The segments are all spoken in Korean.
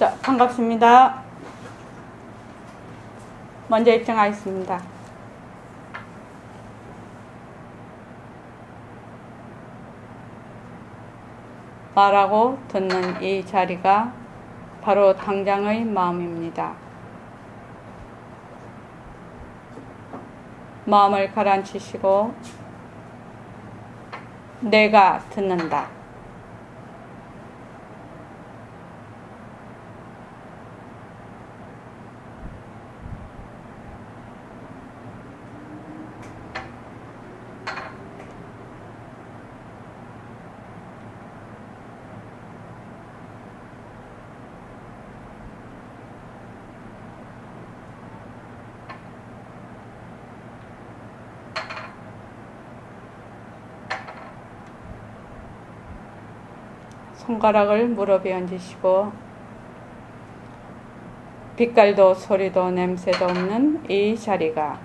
자, 반갑습니다. 먼저 입장하겠습니다. 말하고 듣는 이 자리가 바로 당장의 마음입니다. 마음을 가라앉히시고 내가 듣는다. 손가락을 무릎에 얹으시고 빛깔도 소리도 냄새도 없는 이 자리가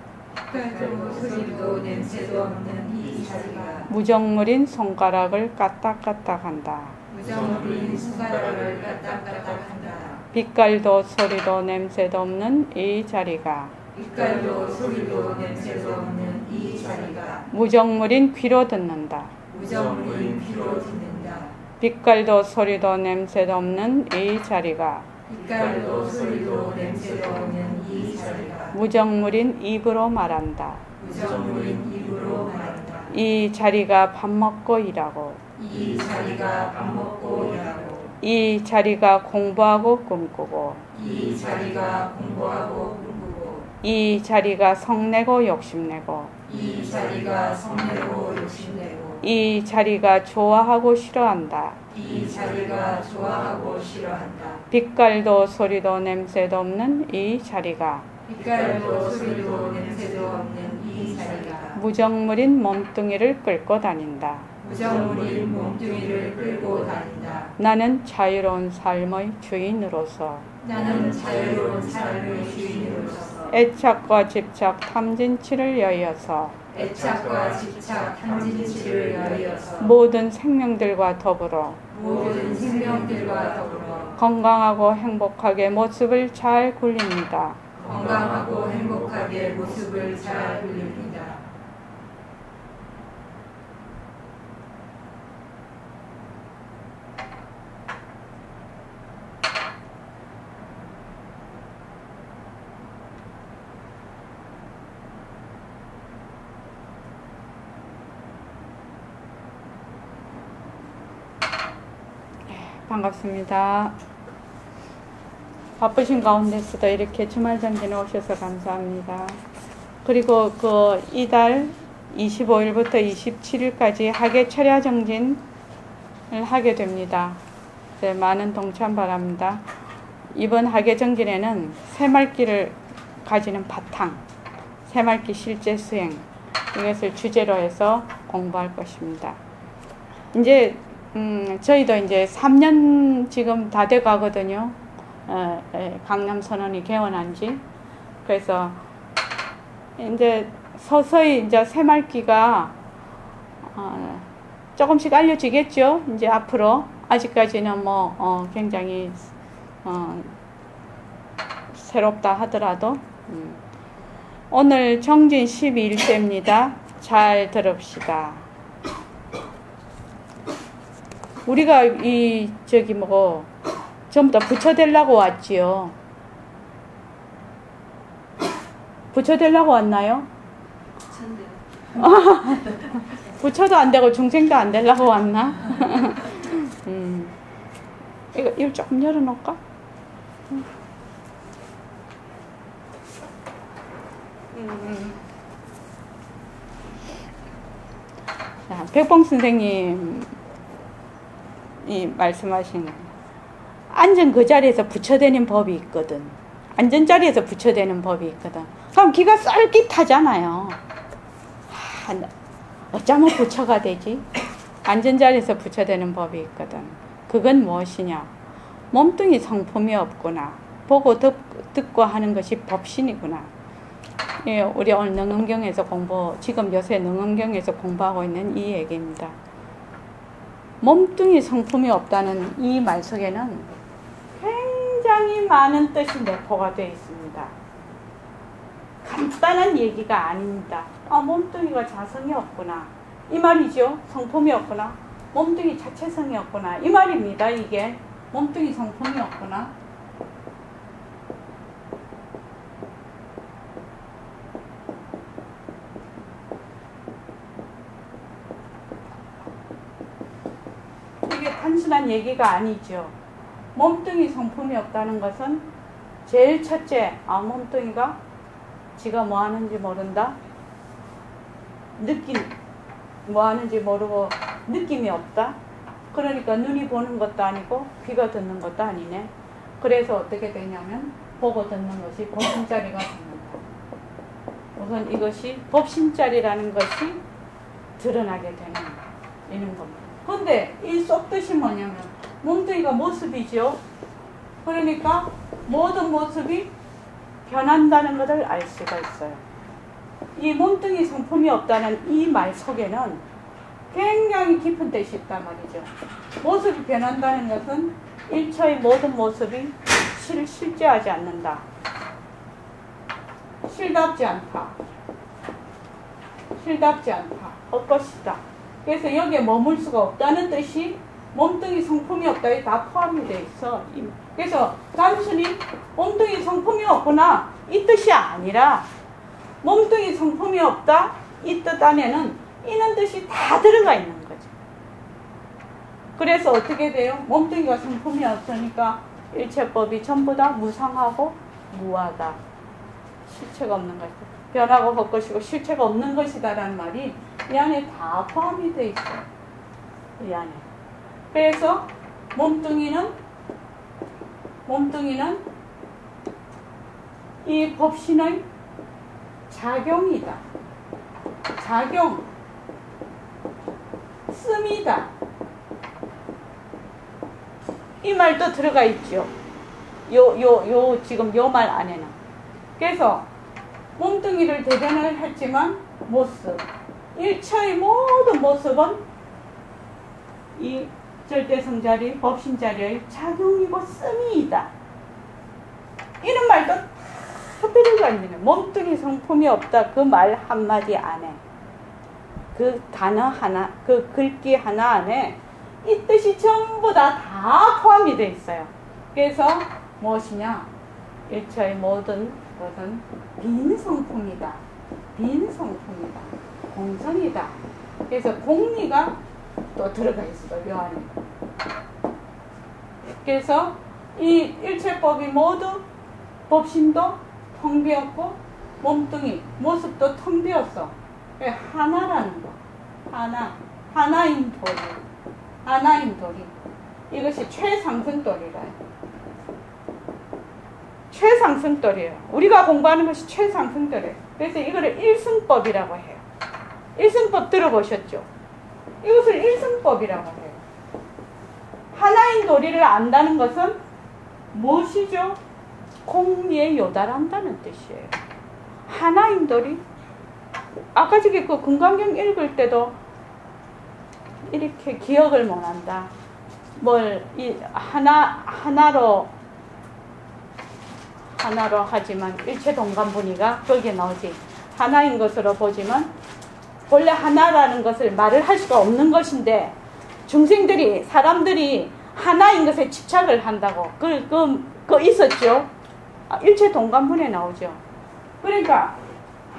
무정물인 손가락을 까딱까딱한다. 빛깔도 소리도 냄새도 없는 이 자리가 무정물인 귀로 듣는다. 빛깔도 소리도 냄새도 없는 이 자리가 무정물인 입으로 말한다. 이 자리가 밥 먹고 일하고 이 자리가 공부하고 꿈꾸고 이 자리가 성내고 욕심내고 이 자리가 좋아하고 싫어한다. 빛깔도 소리도 냄새도 없는 이 자리가 무정물인 몸뚱이를 끌고 다닌다. 나는 자유로운 삶의 주인으로서 애착과 집착 탐진치를 여의어서 모든 생명들과 더불어 건강하고 행복하게 모습을 잘 굴립니다. 반갑습니다. 바쁘신 가운데서도 이렇게 주말 정진에 오셔서 감사합니다. 그리고 이달 25일부터 27일까지 학예 철야 정진을 하게 됩니다. 네, 많은 동참 바랍니다. 이번 학예 정진에는 새말기를 가지는 바탕, 새말기 실제 수행, 이것을 주제로 해서 공부할 것입니다. 이제 저희도 이제 3년 지금 다 돼 가거든요. 강남선언이 개원한 지. 그래서 이제 서서히 이제 새말기가 조금씩 알려지겠죠. 이제 앞으로 아직까지는 뭐 굉장히 새롭다 하더라도 오늘 정진 12일째입니다. 잘 들읍시다. 우리가 전부 다 부처되려고 왔지요. 부처되려고 왔나요? 부처도 안 되고 중생도 안 되려고 왔나? 이거 조금 열어놓을까? 자, 백봉 선생님 이 말씀하신 앉은 그 자리에서 부처되는 법이 있거든. 앉은 자리에서 부처되는 법이 있거든. 그럼 기가 쏠깃하잖아요. 어쩌면 부처가 되지? 앉은 자리에서 부처되는 법이 있거든. 그건 무엇이냐? 몸뚱이 성품이 없구나. 보고 듣고 하는 것이 법신이구나. 예, 우리 오늘 능엄경에서 지금 요새 능엄경에서 공부하고 있는 이 얘기입니다. 몸뚱이 성품이 없다는 이 말 속에는 굉장히 굉장히 많은 뜻이 내포가 되어 있습니다. 간단한 얘기가 아닙니다. 몸뚱이가 자성이 없구나 이 말이죠. 성품이 없구나, 몸뚱이 자체성이 없구나 이 말입니다. 이게 몸뚱이 성품이 없구나. 이게 단순한 얘기가 아니죠. 몸뚱이 성품이 없다는 것은 제일 첫째, 몸뚱이가 지가 뭐 하는지 모른다. 뭐 하는지 모르고 느낌이 없다. 그러니까 눈이 보는 것도 아니고 귀가 듣는 것도 아니네. 그래서 어떻게 되냐면 보고 듣는 것이 법신자리가 됩니다. 우선 이것이 법신자리라는 것이 드러나게 되는 겁니다. 근데 이 쏙뜻이 뭐냐면 몸뚱이가 모습이죠. 그러니까 모든 모습이 변한다는 것을 알 수가 있어요. 이 몸뚱이 성품이 없다는 이 말 속에는 굉장히 깊은 뜻이 있단 말이죠. 모습이 변한다는 것은 일처의 모든 모습이 실제하지 않는다. 실답지 않다. 헛것이다. 그래서 여기에 머물 수가 없다는 뜻이 몸뚱이 성품이 없다에 다 포함이 되어 있어. 그래서 단순히 몸뚱이 성품이 없구나 이 뜻이 아니라 몸뚱이 성품이 없다 이 뜻 안에는 이런 뜻이 다 들어가 있는 거죠. 그래서 어떻게 돼요? 몸뚱이가 성품이 없으니까 일체법이 전부 다 무상하고 무하다. 실체가 없는 것이다. 변하고 헛것이고 실체가 없는 것이다라는 말이 이 안에 다 포함이 되어 있어요. 이 안에. 그래서 몸뚱이는 이 법신의 작용이다. 작용, 씀이다. 이 말도 들어가 있죠. 지금 요 말 안에는. 그래서 몸뚱이를 대변을 했지만 모습, 일체의 모든 모습은 이 절대성자리, 법신자리의 작용이고 씀이다. 이런 말도 다 들어가 있는 몸뚱이 성품이 없다. 그 말 한마디 안에, 그 단어 하나, 그 글귀 하나 안에 이 뜻이 전부 다 포함이 되어 있어요. 그래서 무엇이냐? 일체의 모든 것은 빈성품이다. 빈성품이다. 공성이다. 그래서 공리가 또 들어가 있어요. 요 안에. 그래서 이 일체법이 모두 법신도 텅 비었고 몸뚱이, 모습도 텅 비었어. 하나라는 거. 하나인 도리. 하나인 도리. 이것이 최상승도리라요. 최상승도리예요. 우리가 공부하는 것이 최상승도리예요. 그래서 이거를 일승법이라고 해요. 일승법 들어보셨죠? 이것을 일승법이라고 해요. 하나인 도리를 안다는 것은 무엇이죠? 공리에 요달한다는 뜻이에요. 하나인 도리? 아까 저기 그 금강경 읽을 때도 이렇게 기억을 못한다. 하나로 하지만 일체동감분이가 거기에 나오지. 하나인 것으로 보지만 원래 하나라는 것을 말을 할 수가 없는 것인데 중생들이, 사람들이 하나인 것에 집착을 한다고. 그 있었죠? 일체동감분에 나오죠. 그러니까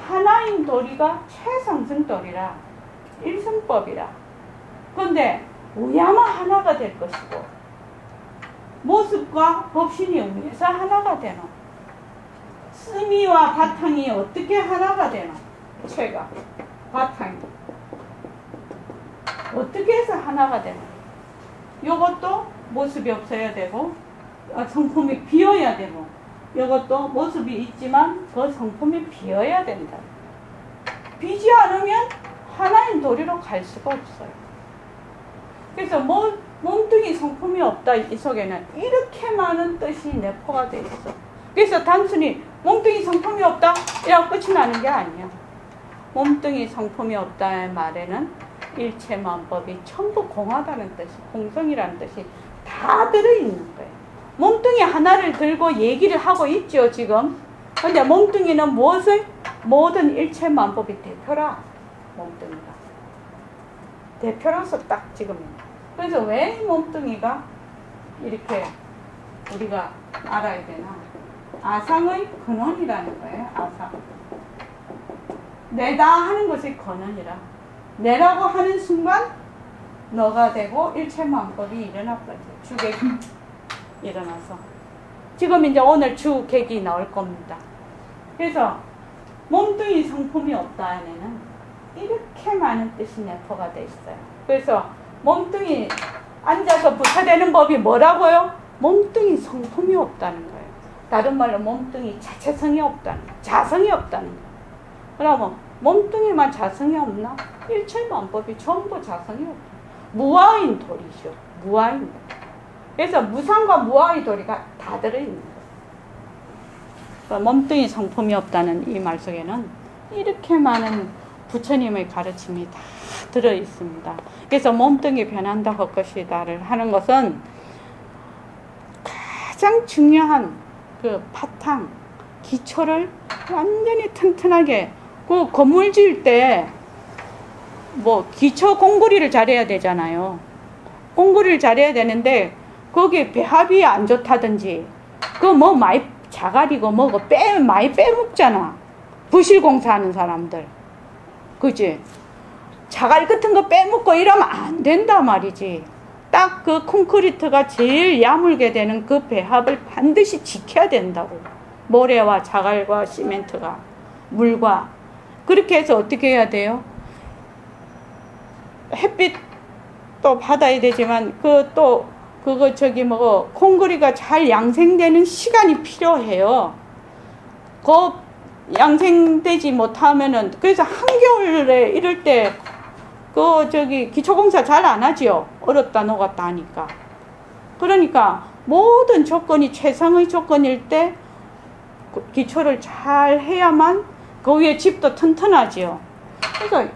하나인 도리가 최상승도리라, 일승법이라. 그런데 우야마 하나가 될 것이고 모습과 법신이 의해서 하나가 되노. 스미와 바탕이 어떻게 하나가 되노? 체가 바탕이 어떻게 해서 하나가 되노? 요것도 모습이 없어야 되고 성품이 비어야 되고, 요것도 모습이 있지만 그 성품이 비어야 된다. 비지 않으면 하나인 도리로 갈 수가 없어요. 그래서 몸뚱이 성품이 없다 이 속에는 이렇게 많은 뜻이 내포가 되어 있어. 그래서 단순히 몸뚱이 성품이 없다 이라고 끝이 나는 게 아니야. 몸뚱이 성품이 없다의 말에는 일체만법이 전부 공하다는 뜻이, 공성이라는 뜻이 다 들어있는 거예요. 몸뚱이 하나를 들고 얘기를 하고 있죠, 지금. 근데 몸뚱이는 무엇을? 모든 일체만법의 대표라, 몸뚱이가. 대표라서 딱 지금입니다. 그래서 왜 이 몸뚱이가 이렇게 우리가 알아야 되나? 아상의 근원이라는 거예요, 아상. 내다 하는 것이 근원이라. 내라고 하는 순간 너가 되고 일체만법이 일어났거든요. 주객이 일어나서. 지금 이제 오늘 주객이 나올 겁니다. 그래서 몸뚱이 성품이 없다 안에는 이렇게 많은 뜻이 내포가 돼 있어요. 그래서 몸뚱이 앉아서 부처되는 법이 뭐라고요? 몸뚱이 성품이 없다는 거예요. 다른 말로 몸뚱이 자체성이 없다는 거예요. 자성이 없다는 거예요. 그러면 몸뚱이만 자성이 없나? 일체만법이 전부 자성이 없다. 무아인 도리죠. 무아인 도리. 그래서 무상과 무아의 도리가 다 들어있는 거예요. 그러니까 몸뚱이 성품이 없다는 이 말 속에는 이렇게 많은 부처님의 가르침이 다 들어있습니다. 그래서 몸뚱이 변한다 할 것이다를 하는 것은 가장 중요한 그 바탕, 기초를 완전히 튼튼하게, 그 건물 지을 때 뭐 기초 공구리를 잘해야 되잖아요. 공구리를 잘해야 되는데 거기에 배합이 안 좋다든지 그 뭐 많이 자갈이고 뭐고 많이 빼먹잖아. 부실공사하는 사람들. 그지? 자갈 같은 거 빼먹고 이러면 안 된단 말이지. 딱 그 콘크리트가 제일 야물게 되는 그 배합을 반드시 지켜야 된다고. 모래와 자갈과 시멘트가, 물과. 그렇게 해서 어떻게 해야 돼요? 햇빛도 받아야 되지만 콘크리트가 잘 양생되는 시간이 필요해요. 그 양생되지 못하면은, 그래서 한겨울에 이럴 때 기초공사 잘 안 하지요. 얼었다 녹았다 하니까. 그러니까 모든 조건이 최상의 조건일 때 기초를 잘 해야만 그 위에 집도 튼튼하지요. 그러니까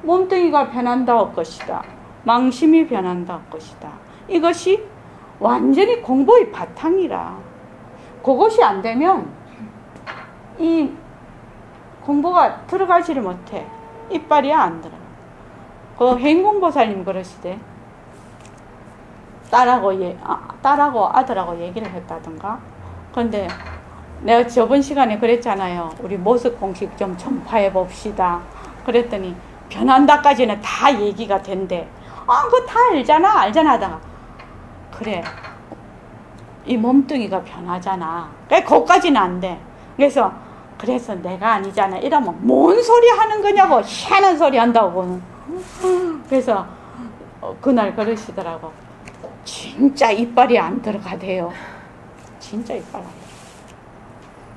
몸뚱이가 변한다 할 것이다. 망심이 변한다 할 것이다. 이것이 완전히 공부의 바탕이라. 그것이 안 되면 이 공부가 들어가지를 못해. 이빨이 안 들어. 그 행공보살님 그러시대. 딸하고 아들하고 얘기를 했다던가. 그런데 내가 저번 시간에 그랬잖아요. 우리 모습 공식 좀 전파해 봅시다. 그랬더니 변한다까지는 다 얘기가 된대. 그거 다 알잖아 하다가, 그래, 이 몸뚱이가 변하잖아. 거기까지는 안 돼. 그래서 내가 아니잖아 이러면 뭔 소리 하는 거냐고 희한한 소리 한다고. 그래서 그날 그러시더라고. 진짜 이빨이 안 들어가대요. 진짜 이빨 안 들어가.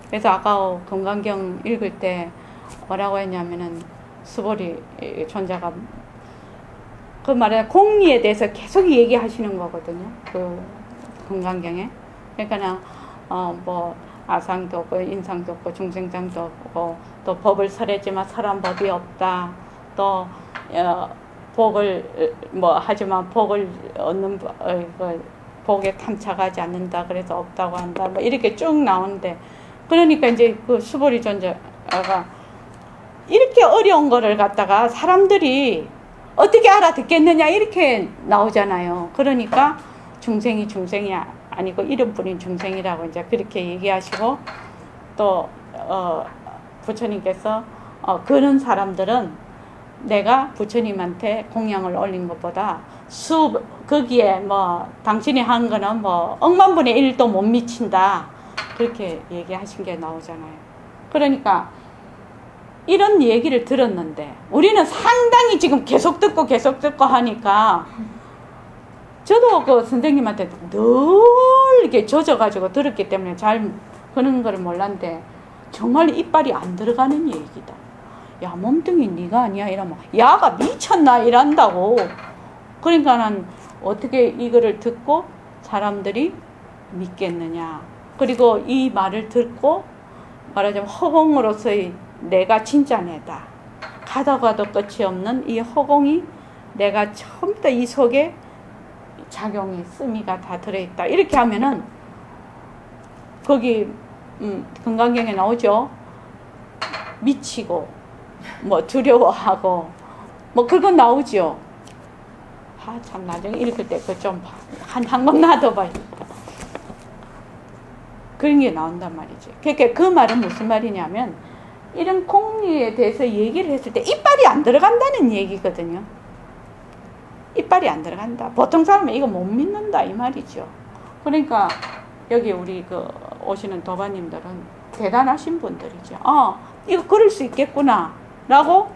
그래서 아까 금강경 읽을 때 뭐라고 했냐면은 수보리 존자가 그 말에 공리에 대해서 계속 얘기하시는 거거든요. 그 금강경에. 그러니까 뭐 아상도 없고 인상도 없고 중생장도 없고 또 법을 설했지만 설한 법이 없다. 또 복을 뭐 하지만 복을 얻는 복에 탐착하지 않는다. 그래서 없다고 한다. 뭐 이렇게 쭉 나오는데, 그러니까 이제 그 수보리 존자가 이렇게 어려운 거를 갖다가 사람들이 어떻게 알아듣겠느냐 이렇게 나오잖아요. 그러니까 중생이 아니고 이름뿐인 중생이라고 이제 그렇게 얘기하시고, 또 부처님께서 그런 사람들은 내가 부처님한테 공양을 올린 것보다 거기에 뭐 당신이 한 거는 뭐 억만분의 1도 못 미친다, 그렇게 얘기하신 게 나오잖아요. 그러니까 이런 얘기를 들었는데 우리는 상당히 지금 계속 듣고 하니까, 저도 그 선생님한테 늘 이렇게 젖어가지고 들었기 때문에 잘 그런 걸 몰랐는데, 정말 이빨이 안 들어가는 얘기다. 야, 몸뚱이 네가 아니야 이러면 야가 미쳤나 이란다고. 그러니까는 어떻게 이거를 듣고 사람들이 믿겠느냐. 그리고 이 말을 듣고 말하자면 허공으로서의 내가 진짜 내다, 가도 끝이 없는 이 허공이 내가 처음부터 이 속에 작용이, 쓰미가 다 들어있다, 이렇게 하면은 거기 건강경에 나오죠. 미치고 뭐 두려워하고 뭐 그건 나오죠. 참 나중에 읽을 때 그 좀 한 번 놔둬봐요. 그런 게 나온단 말이지. 그러니까 그 말은 무슨 말이냐면 이런 공리에 대해서 얘기를 했을 때 이빨이 안 들어간다는 얘기거든요. 이빨이 안 들어간다. 보통 사람은 이거 못 믿는다 이 말이죠. 그러니까 여기 우리 그 오시는 도반님들은 대단하신 분들이죠. 이거 그럴 수 있겠구나 라고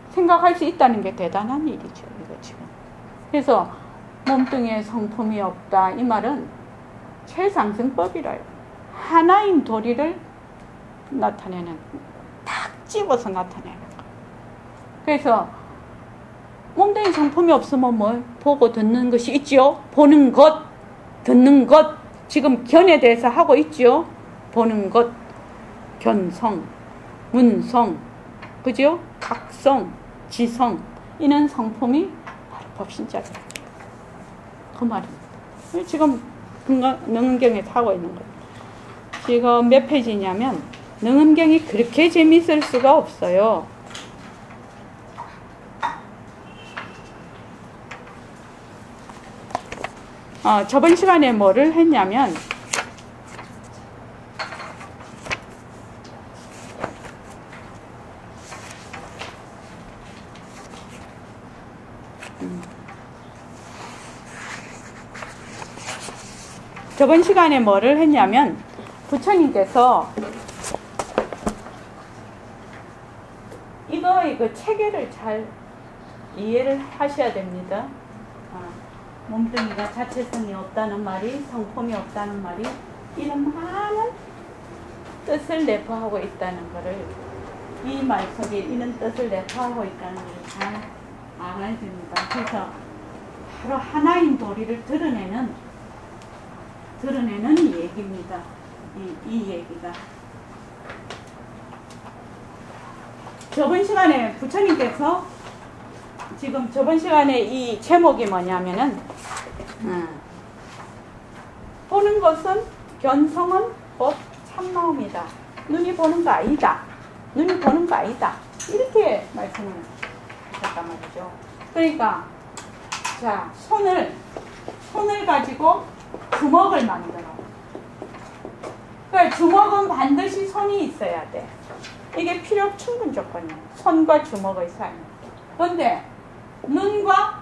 생각할 수 있다는 게 대단한 일이죠. 이거 지금. 그래서 몸뚱이에 성품이 없다 이 말은 최상승법이라요. 하나인 도리를 나타내는, 탁 집어서 나타내는 거. 그래서 몸뚱이 성품이 없으면 뭐 보고 듣는 것이 있죠. 보는 것, 듣는 것. 지금 견에 대해서 하고 있죠. 보는 것, 견성, 문성, 그죠? 각성, 지성. 이는 성품이 바로 법신자입니다. 그 말입니다. 지금 능음경에서 하고 있는 거예요. 지금 몇 페이지냐면 능음경이 그렇게 재미있을 수가 없어요. 저번 시간에 뭐를 했냐면 저번 시간에 뭐를 했냐면 부처님께서 이거 체계를 잘 이해를 하셔야 됩니다. 몸뚱이가 자체성이 없다는 말이, 성품이 없다는 말이 이런 많은 뜻을 내포하고 있다는 것을, 이 말 속에 이런 뜻을 내포하고 있다는 것을 잘 알아야 됩니다. 그래서 바로 하나인 도리를 드러내는 얘기입니다. 이 얘기가. 저번 시간에 부처님께서 지금 저번 시간에 이 제목이 뭐냐면은 보는 것은 견성은 곧 참마음이다. 눈이 보는 거 아니다. 눈이 보는 거 아니다. 이렇게 말씀을 하셨단 말이죠. 그러니까 자 손을 가지고 주먹을 만들어. 그러니까 주먹은 반드시 손이 있어야 돼. 이게 필요 충분 조건이에요. 손과 주먹의 사이. 그런데 눈과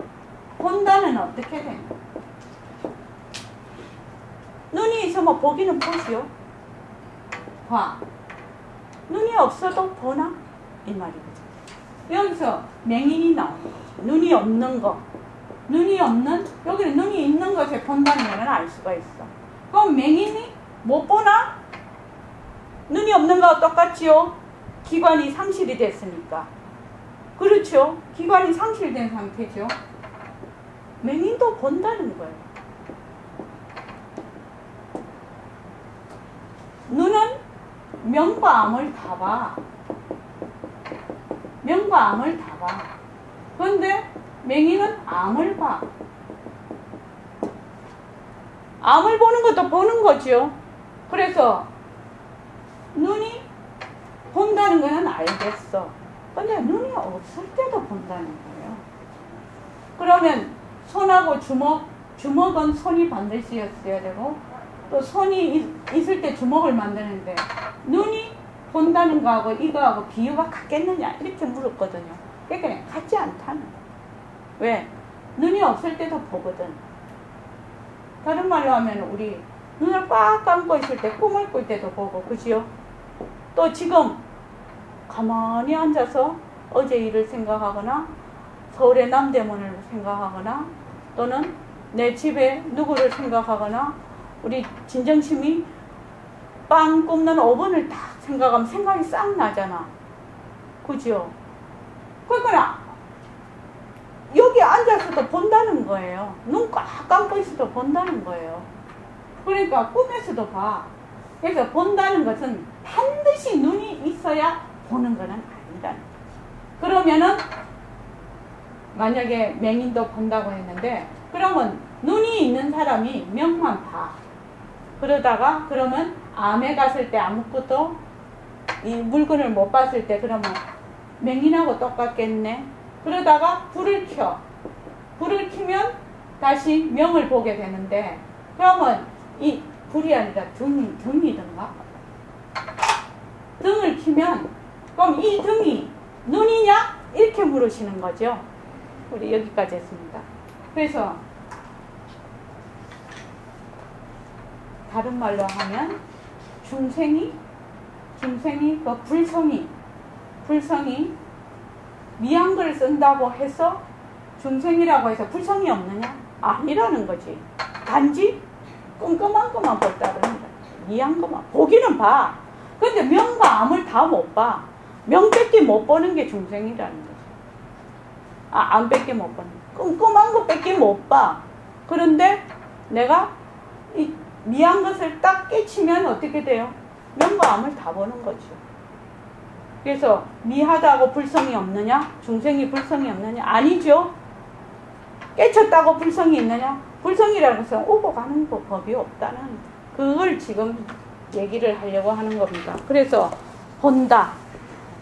본다는 어떻게 되나? 눈이 있으면 보기는 보지요. 봐. 눈이 없어도 보나? 이 말이거든. 여기서 맹인이 나오는 거죠. 눈이 없는 거. 눈이 없는, 여기는 눈이 있는 것에 본다는 거는 알 수가 있어. 그럼 맹인이 못 보나? 눈이 없는 거와 똑같지요? 기관이 상실이 됐으니까. 그렇죠? 기관이 상실된 상태죠. 맹인도 본다는 거예요. 눈은 명과 암을 다 봐. 명과 암을 다 봐. 그런데 맹인은 암을 봐. 암을 보는 것도 보는 거죠. 그래서 눈이 본다는 거는 알겠어. 근데 눈이 없을 때도 본다는 거예요. 그러면 손하고 주먹은 손이 반드시 있어야 되고 또 손이 있을 때 주먹을 만드는데 눈이 본다는 거하고 이거하고 비유가 같겠느냐 이렇게 물었거든요. 그러니까 같지 않다는 거예요. 왜? 눈이 없을 때도 보거든. 다른 말로 하면 우리 눈을 꽉 감고 있을 때 꿈을 꿀 때도 보고 그지요? 또 지금 가만히 앉아서 어제 일을 생각하거나 서울의 남대문을 생각하거나 또는 내 집에 누구를 생각하거나 우리 진정심이 빵 굽는 오븐을 딱 생각하면 생각이 싹 나잖아. 그죠? 그러니까 여기 앉아서도 본다는 거예요. 눈 꽉 감고 있어도 본다는 거예요. 그러니까 꿈에서도 봐. 그래서 본다는 것은 반드시 눈이 있어야 보는 거는 아니다. 그러면은 만약에 맹인도 본다고 했는데 그러면 눈이 있는 사람이 명만 봐. 그러다가 그러면 암에 갔을 때 아무것도 이 물건을 못 봤을 때 그러면 맹인하고 똑같겠네. 그러다가 불을 켜. 불을 켜면 다시 명을 보게 되는데 그러면 이 불이 아니라 등이든가 등을 켜면 그럼 이 등이 눈이냐? 이렇게 물으시는 거죠. 우리 여기까지 했습니다. 그래서 다른 말로 하면 중생이 그 불성이 미양글을 쓴다고 해서 중생이라고 해서 불성이 없느냐? 아니라는 거지. 단지 끔끔한 것만 봤다는 거야. 미양 것만 보기는 봐. 근데 명과 암을 다 못 봐. 명 뺏기 못 보는 게 중생이라는 거지. 안 뺏기 못 보는 거. 끔끔한 거 뺏기 못 봐. 그런데 내가 이 미한 것을 딱 깨치면 어떻게 돼요? 명과 암을 다 보는 거죠. 그래서 미하다고 불성이 없느냐? 중생이 불성이 없느냐? 아니죠. 깨쳤다고 불성이 있느냐? 불성이라는 것은 오고 가는 법이 없다는 그걸 지금 얘기를 하려고 하는 겁니다. 그래서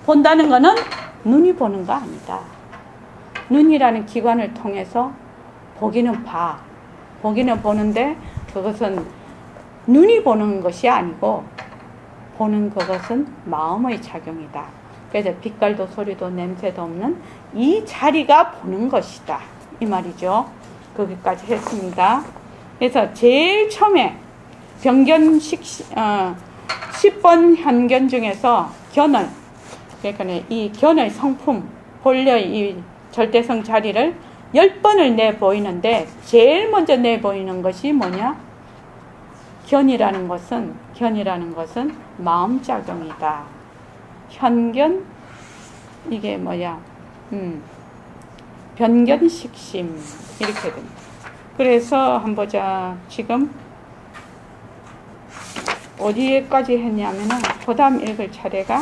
본다는 거는 눈이 보는 거 아니다. 눈이라는 기관을 통해서 보기는 봐. 보기는 보는데 그것은 눈이 보는 것이 아니고 보는 그것은 마음의 작용이다. 그래서 빛깔도 소리도 냄새도 없는 이 자리가 보는 것이다. 이 말이죠. 거기까지 했습니다. 그래서 제일 처음에 병견식 10번 현견 중에서 견을 그러니까 이 견의 성품 본래의 이 절대성 자리를 10번을 내보이는데 제일 먼저 내보이는 것이 뭐냐? 견이라는 것은 마음작용이다. 현견 이게 뭐야? 변견식심 이렇게 됩니다. 그래서 한번 보자. 지금 어디에까지 했냐면은 그 다음 읽을 차례가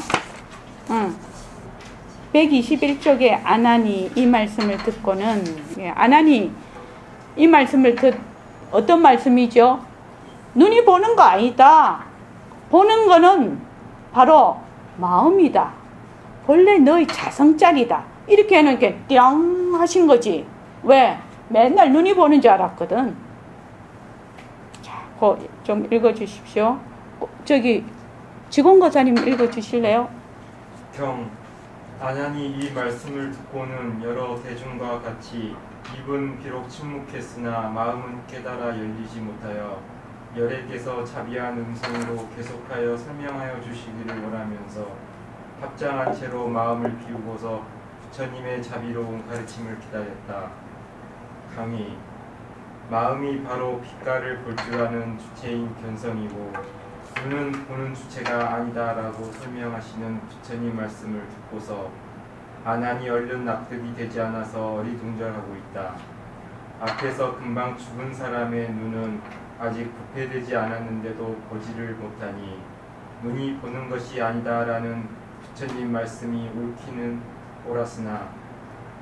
121쪽에 아나니 이 말씀을 듣고는 아나니 이 말씀을 어떤 말씀이죠? 눈이 보는 거 아니다. 보는 거는 바로 마음이다. 본래 너의 자성짜리다. 이렇게 해놓으니까 띵 하신 거지. 왜? 맨날 눈이 보는 줄 알았거든. 자, 좀 읽어주십시오. 저기 직원거사님 읽어주실래요? 아나니 이 말씀을 듣고는 여러 대중과 같이 입은 비록 침묵했으나 마음은 깨달아 열리지 못하여 열애께서 자비한 음성으로 계속하여 설명하여 주시기를 원하면서 합장한 채로 마음을 비우고서 부처님의 자비로운 가르침을 기다렸다. 강의 마음이 바로 빛깔을 볼 줄 아는 주체인 견성이고 눈은 보는 주체가 아니다라고 설명하시는 부처님 말씀을 듣고서 아나니 얼른 납득이 되지 않아서 어리둥절하고 있다. 앞에서 금방 죽은 사람의 눈은 아직 부패되지 않았는데도 보지를 못하니 눈이 보는 것이 아니다라는 부처님 말씀이 옳기는 옳았으나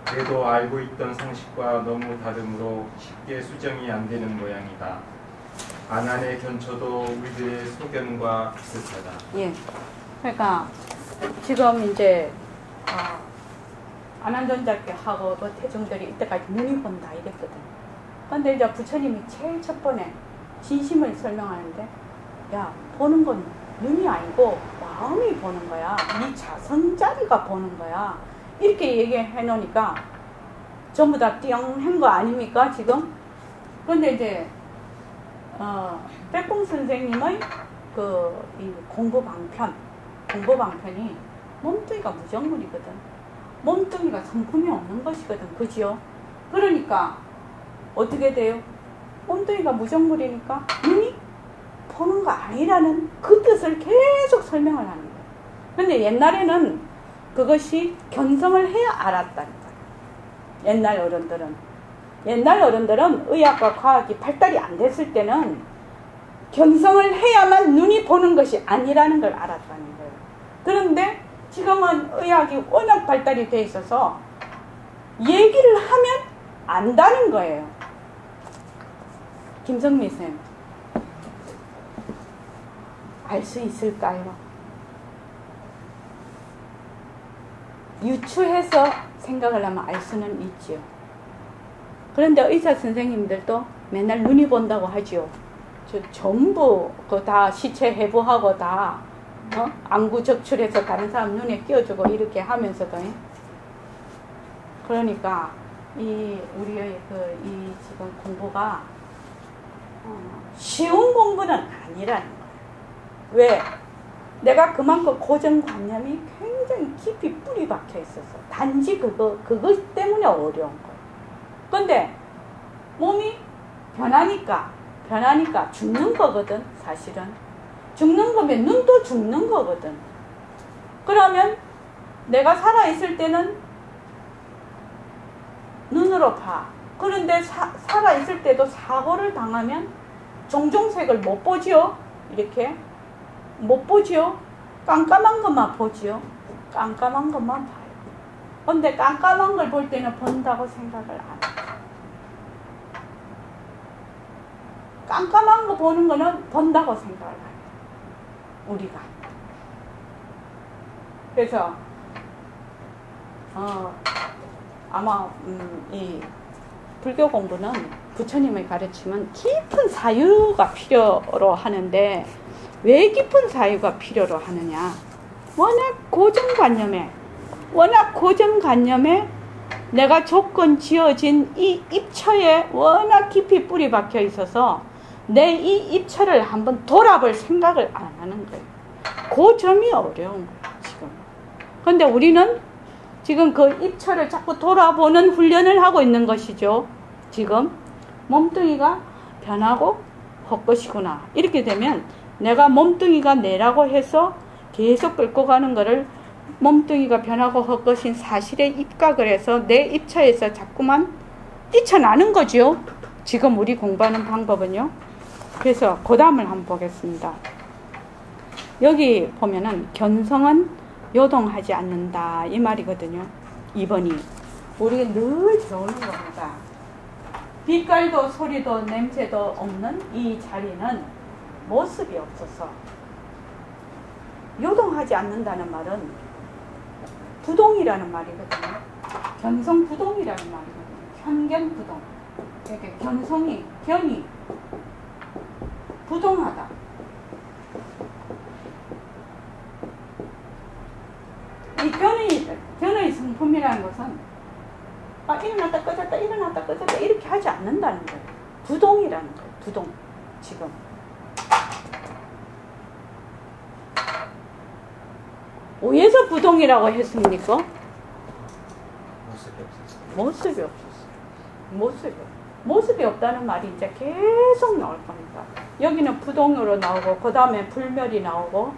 그래도 알고 있던 상식과 너무 다르므로 쉽게 수정이 안 되는 모양이다. 아난의 견초도 우리들의 소견과 비슷하다. 예. 그러니까 지금 이제 아난존자께하고 그 대중들이 이때까지 눈이 본다 이랬거든. 근데 이제 부처님이 제일 첫 번에 진심을 설명하는데 야 보는 건 눈이 아니고 마음이 보는 거야. 네 자성자리가 보는 거야. 이렇게 얘기해 놓으니까 전부 다 띵 한 거 아닙니까 지금? 그런데 이제 백봉 선생님의 이 공부 방편이 몸뚱이가 무정물이거든. 몸뚱이가 성품이 없는 것이거든. 그죠? 그러니까 어떻게 돼요? 몸뚱이가 무정물이니까 눈이 보는 거 아니라는 그 뜻을 계속 설명을 하는 거예요. 근데 옛날에는 그것이 견성을 해야 알았다는 거예요. 옛날 어른들은 의학과 과학이 발달이 안 됐을 때는 견성을 해야만 눈이 보는 것이 아니라는 걸 알았다는 거예요. 그런데 지금은 의학이 워낙 발달이 돼 있어서 얘기를 하면 안다는 거예요. 김성미 쌤. 알 수 있을까요? 유추해서 생각을 하면 알 수는 있지요. 그런데 의사 선생님들도 맨날 눈이 본다고 하지요. 전부 그 다 시체 해부하고 다 안구 적출해서 다른 사람 눈에 끼워주고 이렇게 하면서도 그러니까 우리의 이 지금 공부가 쉬운 공부는 아니라는 거예요. 왜? 내가 그만큼 고정관념이 굉장히 깊이 뿌리 박혀 있어서 단지 그것 때문에 어려운 거예요. 근데 몸이 변하니까 죽는 거거든. 사실은 죽는 거면 눈도 죽는 거거든. 그러면 내가 살아있을 때는 눈으로 봐. 그런데 살아있을 때도 사고를 당하면 종종색을 못 보지요. 이렇게 못 보지요. 깜깜한 것만 보지요. 깜깜한 것만 봐요. 근데 깜깜한 걸 볼 때는 본다고 생각을 안 해요. 깜깜한 거 보는 거는 본다고 생각을 해요. 우리가. 그래서 아마 이 불교 공부는 부처님의 가르침은 깊은 사유가 필요로 하는데 왜 깊은 사유가 필요로 하느냐? 워낙 고정관념에 내가 조건 지어진 이 입처에 워낙 깊이 뿌리 박혀 있어서 내 이 입처를 한번 돌아볼 생각을 안 하는 거예요. 그 점이 어려운 거예요, 지금. 근데 우리는 지금 그 입처를 자꾸 돌아보는 훈련을 하고 있는 것이죠. 지금 몸뚱이가 변하고 헛것이구나. 이렇게 되면 내가 몸뚱이가 내라고 해서 계속 끌고 가는 거를 몸뚱이가 변하고 헛것인 사실에 입각을 해서 내 입처에서 자꾸만 뛰쳐나는 거죠. 지금 우리 공부하는 방법은요. 그래서 그 다음을 한번 보겠습니다. 여기 보면은 견성은 요동하지 않는다 이 말이거든요. 2번이 우리가 늘 배우는 겁니다. 빛깔도 소리도 냄새도 없는 이 자리는 모습이 없어서 요동하지 않는다는 말은 부동이라는 말이거든요. 견성부동이라는 말이거든요. 현견부동. 이렇게 견이 부동하다. 이 견의 성품이라는 것은 일어났다 꺼졌다 일어났다 꺼졌다 이렇게 하지 않는다는 거예요. 부동이라는 거예요. 부동. 지금 왜서 부동이라고 했습니까? 모습이 없었어요. 모습이 없다는 말이 이제 계속 나올 겁니다. 여기는 부동으로 나오고 그 다음에 불멸이 나오고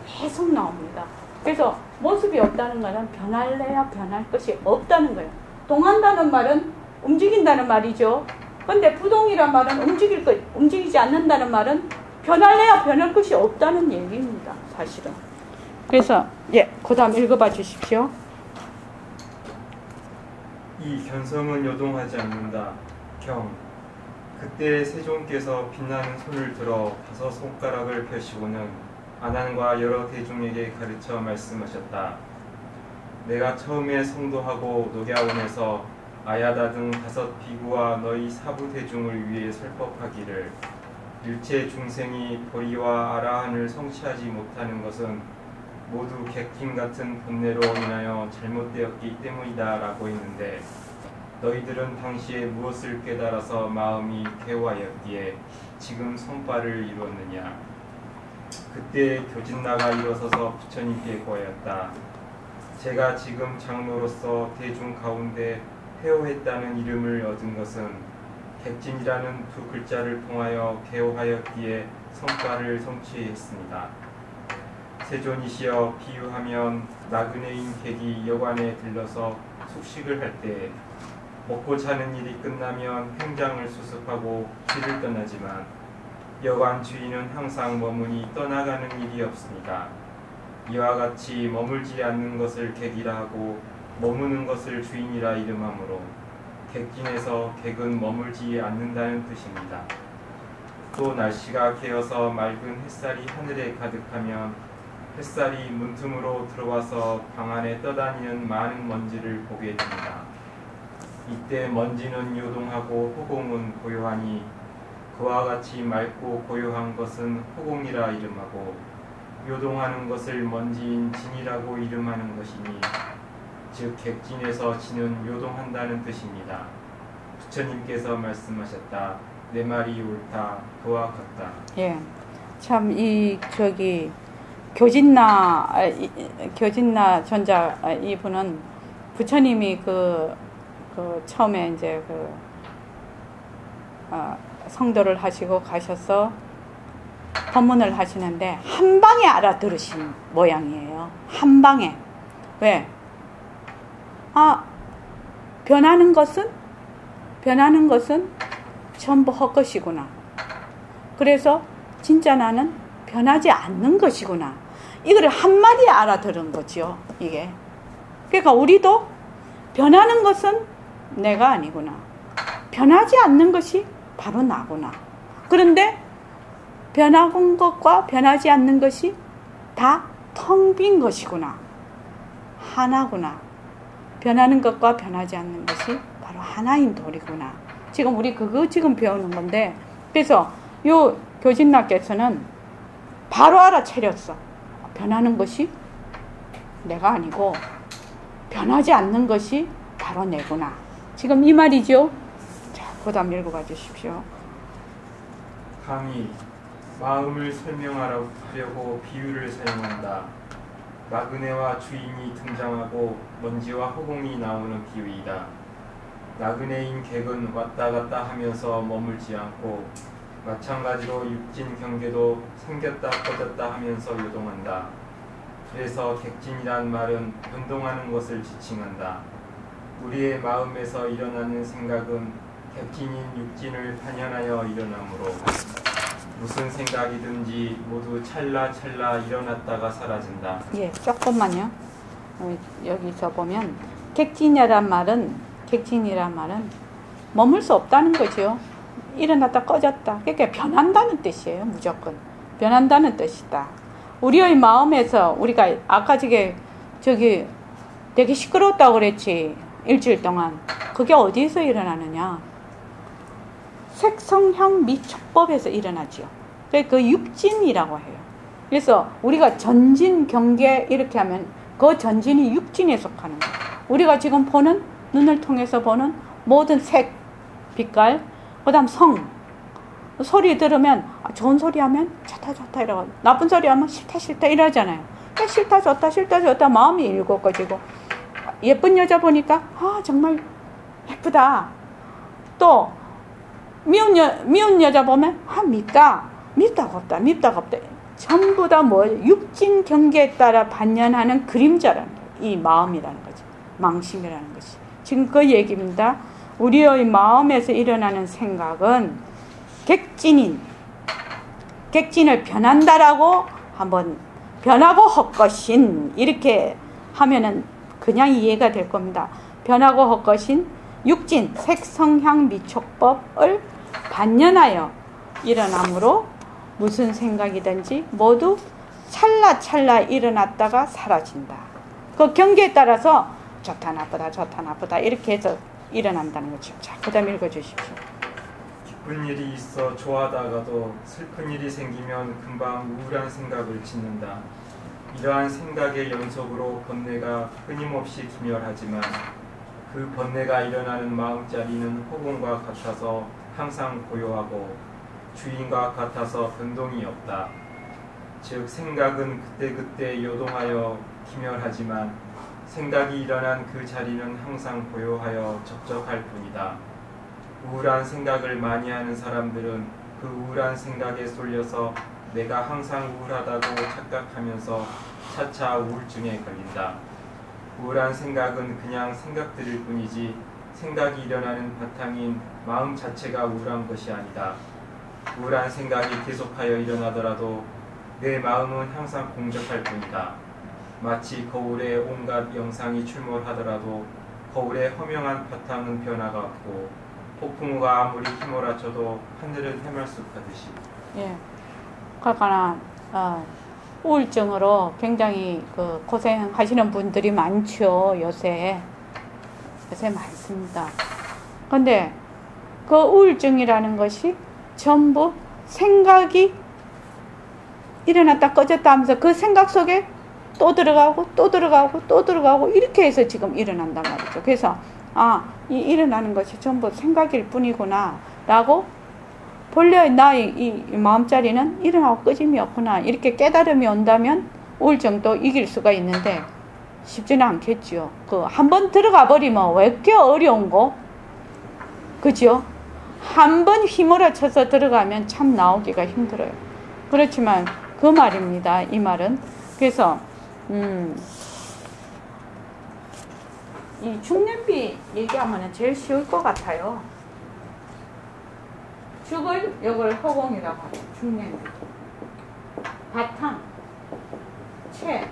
계속 나옵니다. 그래서 모습이 없다는 것은 변할래야 변할 것이 없다는 거예요. 동한다는 말은 움직인다는 말이죠. 근데 부동이란 말은 움직이지 않는다는 말은 변할래야 변할 것이 없다는 얘기입니다. 사실은. 그래서 그 다음 읽어봐 주십시오. 이 견성은 요동하지 않는다. 그때 세존께서 빛나는 손을 들어 5 손가락을 펴시고는 아난과 여러 대중에게 가르쳐 말씀하셨다. 내가 처음에 성도하고 녹야원에서 아야다 등 5 비구와 너희 사부 대중을 위해 설법하기를 일체 중생이 보리와 아라한을 성취하지 못하는 것은 모두 객진 같은 본내로 인하여 잘못되었기 때문이다 라고 했는데 너희들은 당시에 무엇을 깨달아서 마음이 개화였기에 지금 성발을 이루었느냐. 그때 교진나가 일어서서 부처님께 고하였다. 제가 지금 장로로서 대중 가운데 회호했다는 이름을 얻은 것은 객진이라는 2 글자를 통하여 개호하였기에 성과를 성취했습니다. 세존이시여 비유하면 나그네인 객이 여관에 들러서 숙식을 할 때 먹고 자는 일이 끝나면 횡장을 수습하고 길을 떠나지만 여관 주인은 항상 머무니 떠나가는 일이 없습니다. 이와 같이 머물지 않는 것을 객이라 하고 머무는 것을 주인이라 이름하므로 객진에서 객은 머물지 않는다는 뜻입니다. 또 날씨가 개어서 맑은 햇살이 하늘에 가득하면 햇살이 문틈으로 들어와서 방 안에 떠다니는 많은 먼지를 보게 됩니다. 이때 먼지는 요동하고 호공은 고요하니 그와 같이 맑고 고요한 것은 호공이라 이름하고 요동하는 것을 먼지인 진이라고 이름하는 것이니 즉 객진에서 진은 요동한다는 뜻입니다. 부처님께서 말씀하셨다. 내 말이 옳다. 그와 같다. 예, 참 이 저기 교진나 전자 이분은 부처님이 그 처음에 이제 성도를 하시고 가셔서 법문을 하시는데 한 방에 알아들으신 모양이에요. 한 방에. 왜? 변하는 것은 전부 헛것이구나. 그래서 진짜 나는 변하지 않는 것이구나. 이거를 한마디에 알아들은 거죠. 이게. 그러니까 우리도 변하는 것은 내가 아니구나. 변하지 않는 것이 바로 나구나. 그런데 변하는 것과 변하지 않는 것이 다 텅 빈 것이구나. 하나구나. 변하는 것과 변하지 않는 것이 바로 하나인 도리구나. 지금 우리 그거 지금 배우는 건데, 그래서 요 교진나께서는 바로 알아차렸어. 변하는 것이 내가 아니고 변하지 않는 것이 바로 내구나. 지금 이 말이죠. 자, 그 다음 읽어봐 주십시오. 감히 마음을 설명하려고 비유를 사용한다. 나그네와 주인이 등장하고 먼지와 허공이 나오는 비유이다. 나그네인 객은 왔다 갔다 하면서 머물지 않고 마찬가지로 육진 경계도 생겼다 꺼졌다 하면서 요동한다. 그래서 객진이란 말은 변동하는 것을 지칭한다. 우리의 마음에서 일어나는 생각은 객진인 육진을 반현하여 일어나므로 무슨 생각이든지 모두 찰나찰나 일어났다가 사라진다. 예, 조금만요. 여기서 보면 객진이란 말은 머물 수 없다는 거죠. 일어났다 꺼졌다. 그러니까 변한다는 뜻이에요. 무조건 변한다는 뜻이다. 우리의 마음에서 우리가 아까 저기 되게 시끄러웠다고 그랬지. 일주일 동안. 그게 어디에서 일어나느냐? 색성향 미촉법에서 일어나죠. 그 육진이라고 해요. 그래서 우리가 전진, 경계 이렇게 하면 그 전진이 육진에 속하는 거예요. 우리가 지금 보는 눈을 통해서 보는 모든 색, 빛깔, 그 다음 성, 소리 들으면 좋은 소리 하면 좋다 이러고 나쁜 소리 하면 싫다 이러잖아요. 싫다 좋다 마음이 일곱거지고 예쁜 여자 보니까 정말 예쁘다. 또 미운 여자 보면 밉다가 없다. 전부 다 육진 경계에 따라 반연하는 그림자라는 거예요. 이 마음이라는 거죠. 망심이라는 것이. 지금 그 얘기입니다. 우리의 마음에서 일어나는 생각은 객진을 변한다라고 한번 변하고 헛것인 이렇게 하면은 그냥 이해가 될 겁니다. 변하고 헛것인 육진, 색성향 미촉법을 반연하여 일어나므로 무슨 생각이든지 모두 찰나찰나 일어났다가 사라진다. 그 경계에 따라서 좋다 나쁘다 이렇게 해서 일어난다는 거죠. 자, 그 다음 읽어주십시오. 기쁜 일이 있어 좋아하다가도 슬픈 일이 생기면 금방 우울한 생각을 짓는다. 이러한 생각의 연속으로 번뇌가 끊임없이 기멸하지만 그 번뇌가 일어나는 마음자리는 호공과 같아서 항상 고요하고 주인과 같아서 변동이 없다. 즉 생각은 그때그때 요동하여 기멸하지만 생각이 일어난 그 자리는 항상 고요하여 적적할 뿐이다. 우울한 생각을 많이 하는 사람들은 그 우울한 생각에 쏠려서 내가 항상 우울하다고 착각하면서 차차 우울증에 걸린다. 우울한 생각은 그냥 생각들일 뿐이지 생각이 일어나는 바탕인 마음 자체가 우울한 것이 아니다. 우울한 생각이 계속하여 일어나더라도 내 마음은 항상 공적할 뿐이다. 마치 거울에 온갖 영상이 출몰하더라도 거울의 허명한 바탕은 변화가 없고 폭풍우가 아무리 휘몰아쳐도 하늘은 해말쑥하듯이. 예. 그러니까 우울증으로 굉장히 그 고생하시는 분들이 많죠. 요새 많습니다. 근데 그 우울증이라는 것이 전부 생각이 일어났다 꺼졌다 하면서 그 생각 속에 또 들어가고 또 들어가고 또 들어가고 이렇게 해서 지금 일어난단 말이죠. 그래서 이 일어나는 것이 전부 생각일 뿐이구나 라고 본래 나의 이 마음자리는 일어나고 꺼짐이 없구나 이렇게 깨달음이 온다면 우울증도 이길 수가 있는데 쉽지는 않겠죠. 한번 들어가 버리면 왜 이렇게 어려운 거? 그죠? 한번 휘몰아쳐서 들어가면 참 나오기가 힘들어요. 그렇지만 그 말입니다. 이 말은. 그래서 이 죽냄비 얘기하면 제일 쉬울 것 같아요. 죽을 이걸 허공이라고 하죠. 죽냄비. 바탕, 채.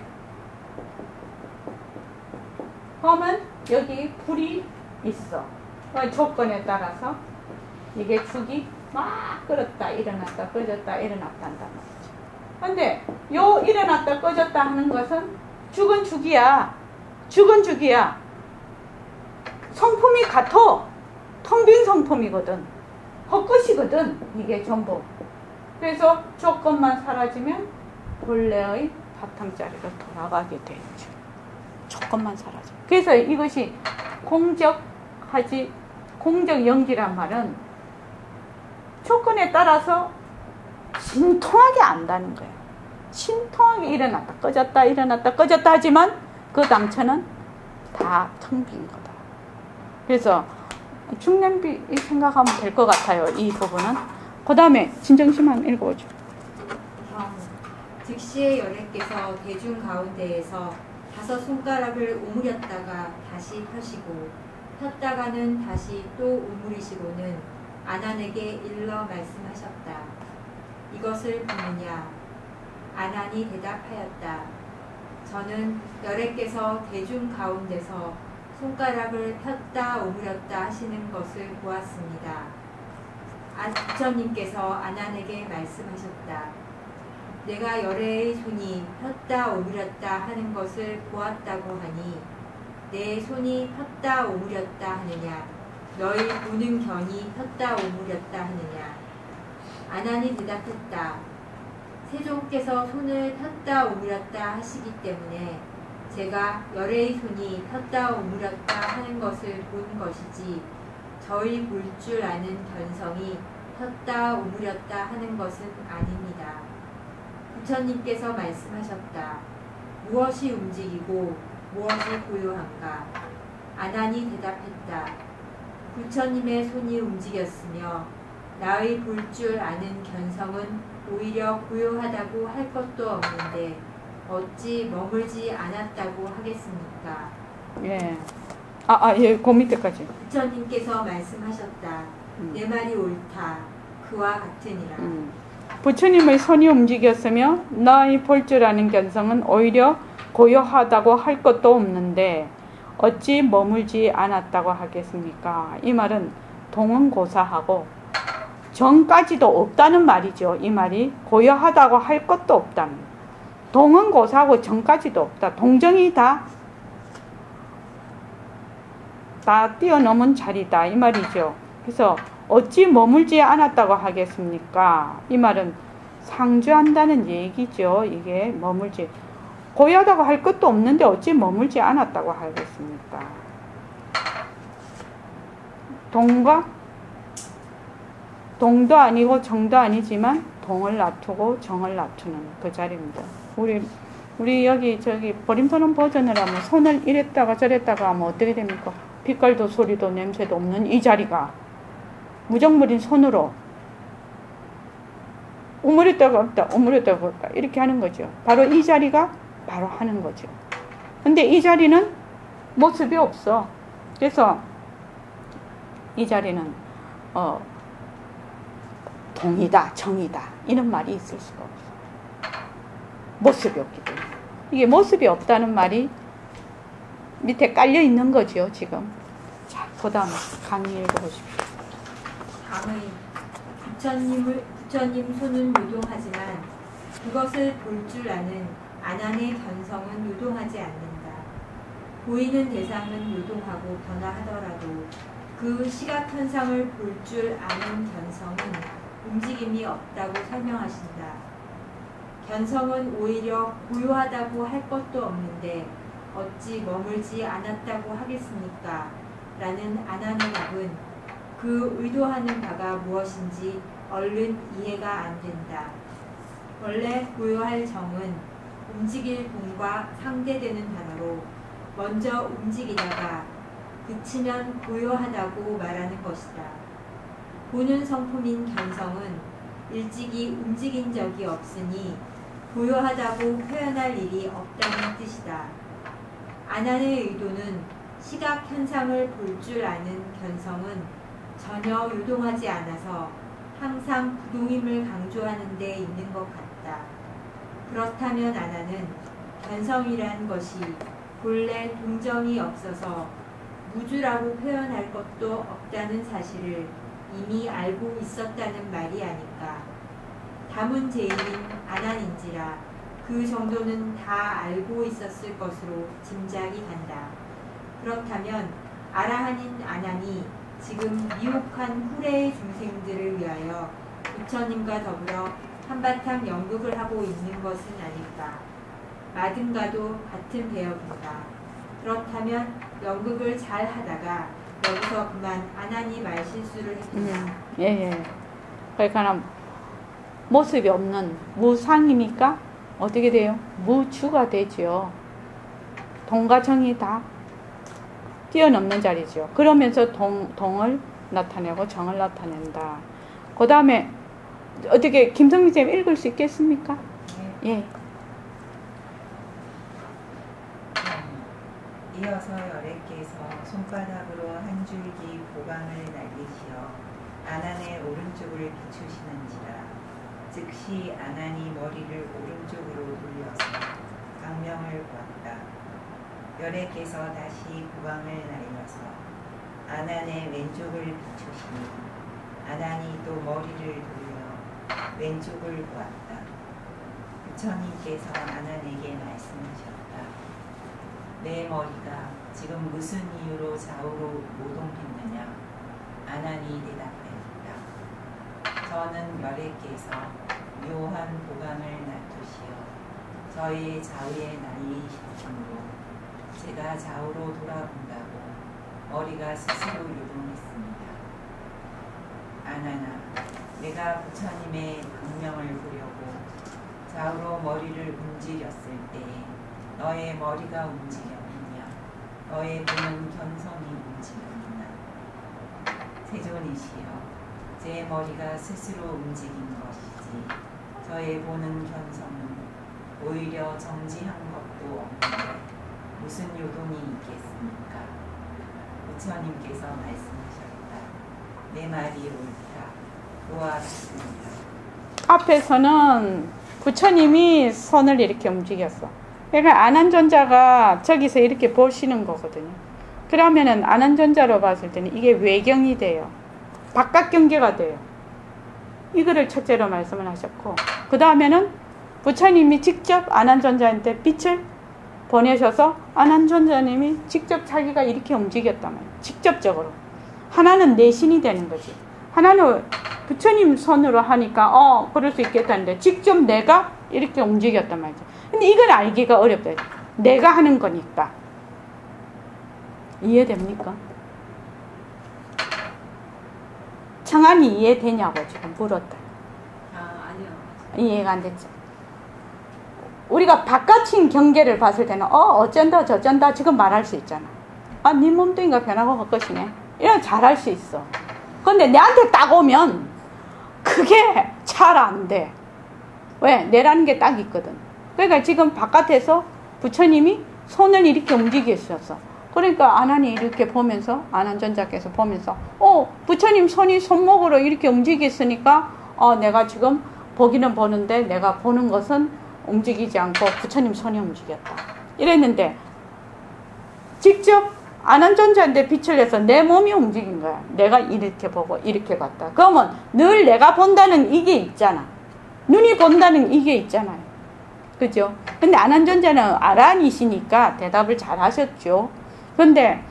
그러면 여기 불이 있어. 조건에 따라서 이게 죽이 막 끓었다 일어났다 꺼졌다 일어났다 한단 말이죠. 근데 요 일어났다 꺼졌다 하는 것은 죽은 죽이야. 죽은 죽이야. 성품이 같아. 텅 빈 성품이거든. 헛것이거든. 이게 전부. 그래서 조건만 사라지면 본래의 바탕자리로 돌아가게 되죠. 조건만 사라져. 그래서 이것이 공적 연기란 말은 조건에 따라서 신통하게 안다는 거예요. 신통하게 일어났다 꺼졌다 일어났다 꺼졌다 하지만 그 당처는 다 텅 빈 거다. 그래서 죽냄비 생각하면 될 것 같아요. 이 부분은. 그 다음에 진정심만 읽어보죠. 즉시의 열애께서 대중 가운데에서 5 손가락을 오므렸다가 다시 펴시고 폈다가는 다시 또 오므리시고는 아난에게 일러 말씀하셨다. 이것을 보느냐? 아난이 대답하였다. 저는 열애께서 대중 가운데서 손가락을 폈다 오므렸다 하시는 것을 보았습니다. 부처님께서 아난에게 말씀하셨다. 내가 열애의 손이 폈다 오므렸다 하는 것을 보았다고 하니 내 손이 폈다 오므렸다 하느냐? 너희 보는 견이 폈다 오므렸다 하느냐? 아난이 대답했다. 세존께서 손을 폈다 오므렸다 하시기 때문에 제가 열애의 손이 폈다 오므렸다 하는 것을 본 것이지 저희 볼 줄 아는 견성이 폈다 오므렸다 하는 것은 아닙니다. 부처님께서 말씀하셨다. 무엇이 움직이고 무엇이 고요한가? 아난이 대답했다. 부처님의 손이 움직였으며 나의 볼 줄 아는 견성은 오히려 고요하다고 할 것도 없는데 어찌 머물지 않았다고 하겠습니까? 예. 예, 그 밑에까지. 부처님께서 말씀하셨다. 내 말이 옳다. 그와 같으니라. 부처님의 손이 움직였으며 나의 볼 줄 아는 견성은 오히려 고요하다고 할 것도 없는데 어찌 머물지 않았다고 하겠습니까? 이 말은 동은고사하고 정까지도 없다는 말이죠. 이 말이 고요하다고 할 것도 없다는. 동은고사하고 정까지도 없다. 동정이 다 뛰어넘은 자리다. 이 말이죠. 그래서 어찌 머물지 않았다고 하겠습니까? 이 말은 상주한다는 얘기죠. 이게 머물지. 고요하다고 할 것도 없는데 어찌 머물지 않았다고 하겠습니까? 동도 아니고 정도 아니지만 동을 놔두고 정을 놔두는 그 자리입니다. 우리 여기 보림선언 버전을 하면 손을 이랬다가 저랬다가 하면 어떻게 됩니까? 빛깔도 소리도 냄새도 없는 이 자리가 무정물인 손으로 오므렸다가 없다 오므렸다가 없다 이렇게 하는 거죠. 바로 이 자리가 바로 하는 거죠. 근데 이 자리는 모습이 없어. 그래서 이 자리는 동이다 정이다 이런 말이 있을 수가 없어. 모습이 없기 때문에. 이게 모습이 없다는 말이 밑에 깔려 있는 거죠 지금. 자, 그 다음에 강의 읽어보십시오. 부처님 손은 요동하지만 그것을 볼 줄 아는 아난의 견성은 요동하지 않는다. 보이는 대상은 요동하고 변화하더라도 그 시각 현상을 볼 줄 아는 견성은 움직임이 없다고 설명하신다. 견성은 오히려 고요하다고 할 것도 없는데 어찌 머물지 않았다고 하겠습니까? 라는 아난의 답은 그 의도하는 바가 무엇인지 얼른 이해가 안 된다. 원래 고요할 정은 움직일 동과 상대되는 단어로 먼저 움직이다가 그치면 고요하다고 말하는 것이다. 보는 성품인 견성은 일찍이 움직인 적이 없으니 고요하다고 표현할 일이 없다는 뜻이다. 아난의 의도는 시각 현상을 볼 줄 아는 견성은 전혀 요동하지 않아서 항상 부동임을 강조하는 데 있는 것 같다. 그렇다면 아난은 견성이란 것이 본래 동정이 없어서 무주라고 표현할 것도 없다는 사실을 이미 알고 있었다는 말이 아닐까. 다문제인인 아난인지라 그 정도는 다 알고 있었을 것으로 짐작이 간다. 그렇다면 아라한인 아난이 지금 미혹한 후래의 중생들을 위하여 부처님과 더불어 한바탕 연극을 하고 있는 것은 아닐까. 마든가도 같은 배역인가. 그렇다면 연극을 잘 하다가 여기서 그만 아난이 말실수를 했구나. 예. 그러니까 모습이 없는 무상이니까 어떻게 돼요? 무주가 되죠. 동과 정이 다 뛰어넘는 자리죠. 그러면서 동을 나타내고 정을 나타낸다. 그 다음에 어떻게 김성민 쌤 읽을 수 있겠습니까? 예. 이어서 열애께서 손바닥으로 한 줄기 보강을 날리시어 아난의 오른쪽을 비추시는지라. 즉시 아난이 머리를 오른쪽으로 돌려서 강명을 보았다. 열애께서 다시 보강을 날려서 아난의 왼쪽을 비추시니 아난이 또 머리를 돌려 왼쪽을 보았다. 부처님께서 아난에게 말씀하셨다. 내 머리가 지금 무슨 이유로 좌우로 모동했느냐? 아난이 대답하였다. 저는 열애께서 묘한 보강을 놔두시어 저의 좌우에 날리셨으므로 제가 좌우로 돌아본다고 머리가 스스로 요동했습니다. 아난아, 내가 부처님의 강명을 보려고 좌우로 머리를 움직였을 때에 너의 머리가 움직였느냐? 너의 보는 견성이 움직였느냐? 세존이시여, 제 머리가 스스로 움직인 것이지 저의 보는 견성은 오히려 정지한 것도 없는데 무슨 요동이 있겠습니까? 부처님께서 말씀하셨다. 내 말이 옳다. 그와 같습니다. 앞에서는 부처님이 손을 이렇게 움직였어. 그러니까 아난존자가 저기서 이렇게 보시는 거거든요. 그러면은 아난존자로 봤을 때는 이게 외경이 돼요. 바깥 경계가 돼요. 이거를 첫째로 말씀을 하셨고, 그 다음에는 부처님이 직접 아난존자한테 빛을 보내셔서 아난존자님이 직접 자기가 이렇게 움직였단 말이에요. 직접적으로. 하나는 내신이 되는 거지. 하나는 부처님 손으로 하니까 그럴 수 있겠다는데 직접 내가 이렇게 움직였단 말이죠. 근데 이걸 알기가 어렵다. 내가 하는 거니까. 이해됩니까? 청안이 이해되냐고 지금 물었다. 아니요. 이해가 안 됐죠. 우리가 바깥인 경계를 봤을 때는 어쩐다 저쩐다 지금 말할 수 있잖아. 네 몸뚱이가 변하고 갈 것이네. 이런 잘할 수 있어. 근데 내한테 딱 오면 그게 잘 안 돼. 왜? 내라는 게 딱 있거든. 그러니까 지금 바깥에서 부처님이 손을 이렇게 움직였었어. 그러니까 아난이 이렇게 보면서, 아난존자께서 보면서 부처님 손이 손목으로 이렇게 움직였으니까 내가 지금 보기는 보는데 내가 보는 것은 움직이지 않고 부처님 손이 움직였다. 이랬는데 직접 안한존재한테 빛을 내서 내 몸이 움직인 거야. 내가 이렇게 보고 이렇게 봤다. 그러면 늘 내가 본다는 이게 있잖아. 눈이 본다는 이게 있잖아요. 그죠? 근데 안한존재는 아란이시니까 대답을 잘 하셨죠. 근데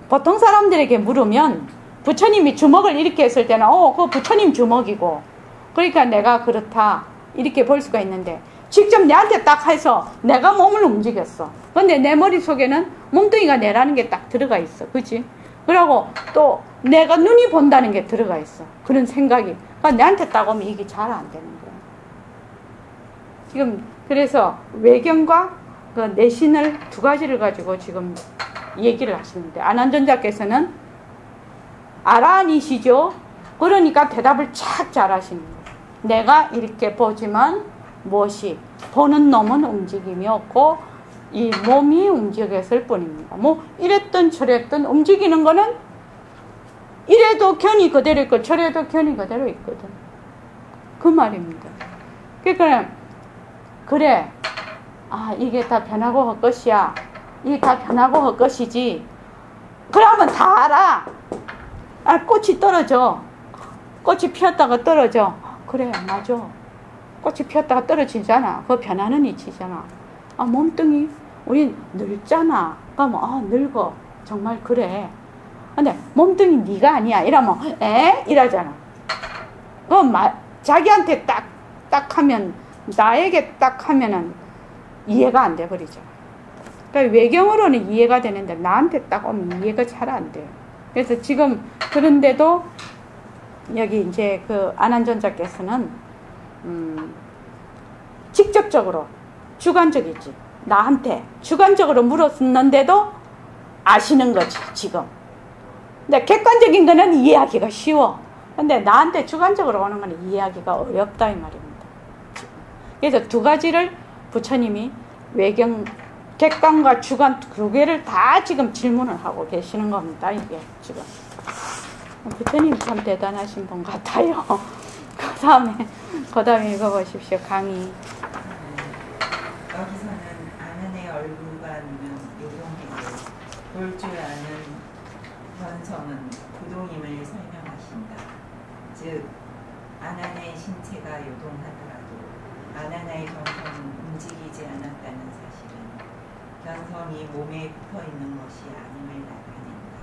보통 사람들에게 물으면 부처님이 주먹을 이렇게 했을 때는 그거 부처님 주먹이고, 그러니까 내가 그렇다 이렇게 볼 수가 있는데, 직접 내한테 딱 해서 내가 몸을 움직였어. 근데 내 머릿속에는 몸뚱이가 내라는 게 딱 들어가 있어. 그치? 그러고 또 내가 눈이 본다는 게 들어가 있어. 그런 생각이. 그러니까 내한테 딱 오면 이게 잘 안 되는 거야. 지금 그래서 외경과 그 내신을 두 가지를 가지고 지금 얘기를 하시는데, 안한존자께서는 아란이시죠. 그러니까 대답을 착 잘하시는 거예요. 내가 이렇게 보지만 무엇이 보는 놈은 움직임이 없고 이 몸이 움직였을 뿐입니다. 뭐 이랬던 저랬던 움직이는 거는 이래도 견이 그대로 있고 저래도 견이 그대로 있거든. 그 말입니다. 그러니까 그래, 이게 다 변하고 할 것이야. 이게 다 변하고 할 것이지. 그러면 다 알아. 꽃이 떨어져. 꽃이 피었다가 떨어져. 그래, 맞아. 꽃이 피었다가 떨어지잖아. 그거 변하는 이치잖아. 몸뚱이 우린 늙잖아. 그러면 늙어. 정말 그래. 근데 몸뚱이 네가 아니야. 이러면 이러잖아. 그럼 자기한테 딱 하면, 나에게 딱 하면은 이해가 안 돼 버리잖아. 그러니까 외경으로는 이해가 되는데 나한테 딱 오면 이해가 잘 안 돼요. 그래서 지금 그런데도 여기 이제 그 안한존자께서는 직접적으로 주관적이지. 나한테 주관적으로 물었는데도 아시는 거지 지금. 근데 객관적인 거는 이해하기가 쉬워. 근데 나한테 주관적으로 오는 거는 이해하기가 어렵다 이 말입니다. 그래서 두 가지를 부처님이 외경, 객관과 주관 두 개를 다 지금 질문을 하고 계시는 겁니다. 이게 지금 부처님 참 대단하신 분 같아요. 그 다음에 읽어보십시오. 강의. 여기서는 아는의 얼굴과 눈은 요동해도 볼 줄 아는 현성은 부동임을 설명하신다. 즉 아난의 신체가 요동하더라도 아난의 견성은 움직이지 않았다는 사실은 견성이 몸에 붙어있는 것이 아님을 나타낸다.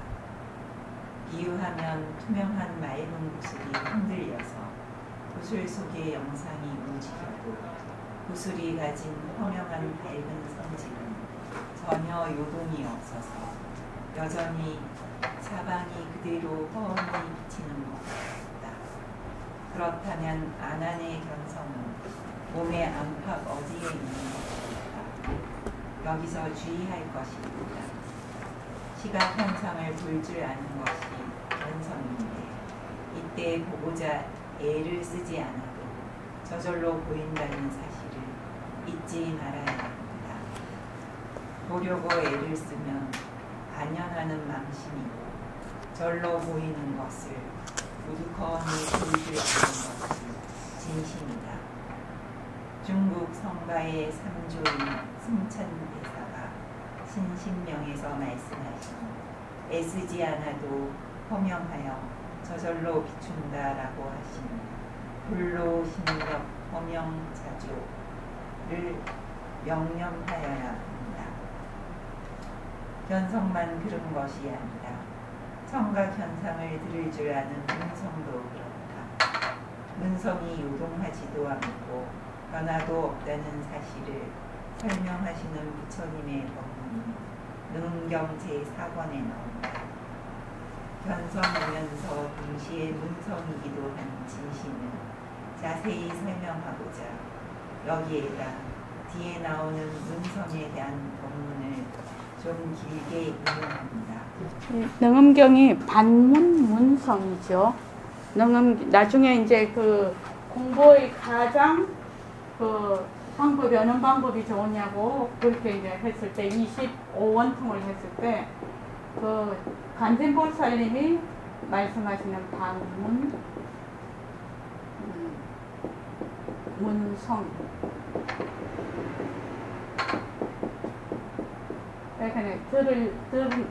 비유하면 투명한 맑은 구슬이 흔들려서 구슬 속의 영상이 움직여도 구슬이 가진 허명한 밝은 성질은 전혀 요동이 없어서 여전히 사방이 그대로 훤히 비치는 것 같다. 그렇다면 아난의 견성은 몸의 안팎 어디에 있는 것일까? 여기서 주의할 것이 있다. 시각 현상을 볼 줄 아는 것이 견성인데 이때 보고자 애를 쓰지 않아도 저절로 보인다는 사실을 잊지 말아야 합니다. 보려고 애를 쓰면 반연하는 망심이고 절로 보이는 것을 우두커니 볼 줄 아는 것이 진심이다. 중국 성가의 삼조인 승천대사가 신신명에서 말씀하신 애쓰지 않아도 허명하여 저절로 비춘다라고 하신 불로 신력 허명자조를 명념하여야 합니다. 견성만 그런 것이 아니라 청각 현상을 들을 줄 아는 문성도 그렇다. 문성이 요동하지도 않고 변화도 없다는 사실을 설명하시는 부처님의 법문이 능경 제4권에 나온다. 견성이면서 동시에 문성이기도 한 진심을 자세히 설명하고자 여기에다 뒤에 나오는 문성에 대한 법문을 좀 길게 인용합니다. 능엄경이 반문 문성이죠. 나중에 이제 그 공부의 가장 그 방법이 어느 방법이 좋으냐고 그렇게 이제 했을 때 25원통을 했을 때 그 간센보살님이 말씀하시는 반문 문성.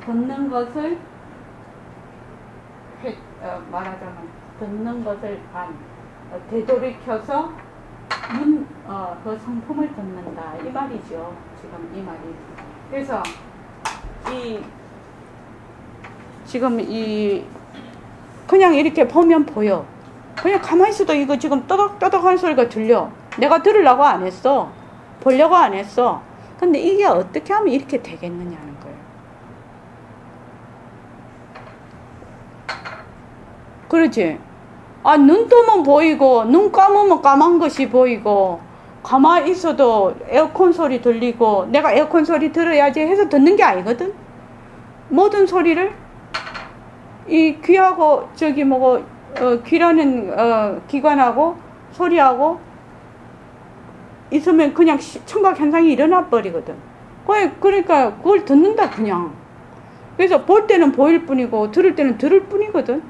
듣는 것을 말하자면 듣는 것을 되돌이켜서 그 성품을 듣는다 이 말이죠. 지금 이 말이. 그래서 지금 그냥 이렇게 보면 보여. 그냥 가만히 있어도 이거 지금 떠덕떠덕 하는 소리가 들려. 내가 들으려고 안 했어. 보려고 안 했어. 근데 이게 어떻게 하면 이렇게 되겠느냐는 거예요. 그렇지? 눈 뜨면 보이고, 눈 감으면 까만 것이 보이고, 가만히 있어도 에어컨 소리 들리고, 내가 에어컨 소리 들어야지 해서 듣는 게 아니거든? 모든 소리를, 이 귀하고, 귀라는, 기관하고, 소리하고, 있으면 그냥 청각 현상이 일어나 버리거든. 그러니까 그걸 듣는다, 그냥. 그래서 볼 때는 보일 뿐이고, 들을 때는 들을 뿐이거든.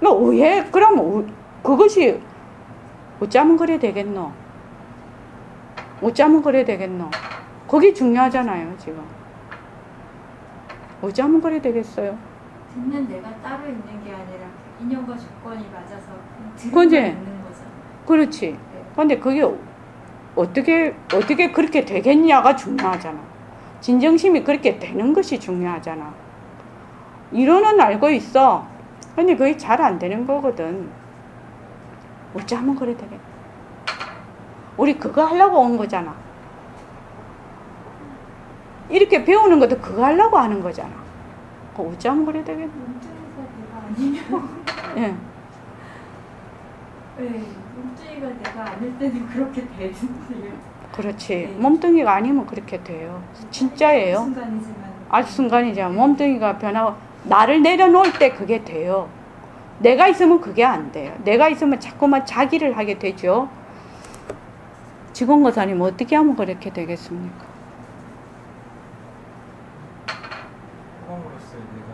왜? 그러면 그것이 어쩌면 그래 되겠노? 어쩌면 그래 되겠노? 그게 중요하잖아요, 지금. 어쩌면 그래 되겠어요? 듣는 내가 따로 있는 게 아니라 인연과 조건이 맞아서 들으면 그치? 있는 거잖아. 그렇지. 근데 그게 어떻게 그렇게 되겠냐가 중요하잖아. 진정심이 그렇게 되는 것이 중요하잖아. 이론은 알고 있어. 근데 그게 잘 안 되는 거거든. 어쩌면 그래 되겠다. 우리 그거 하려고 온 거잖아. 이렇게 배우는 것도 그거 하려고 하는 거잖아. 어쩌면 그래 되겠다. 몸뚱이가 내가 아니면 예. 네, 몸뚱이가 내가 아닐 때는 그렇게 되던데요. 그렇지. 네. 몸뚱이가 아니면 그렇게 돼요. 진짜예요. 순간이지만 아주 순간이죠. 몸뚱이가 변하고 나를 내려놓을 때 그게 돼요. 내가 있으면 그게 안 돼요. 내가 있으면 자꾸만 자기를 하게 되죠. 직원거사님 어떻게 하면 그렇게 되겠습니까? 허공으로서의 내가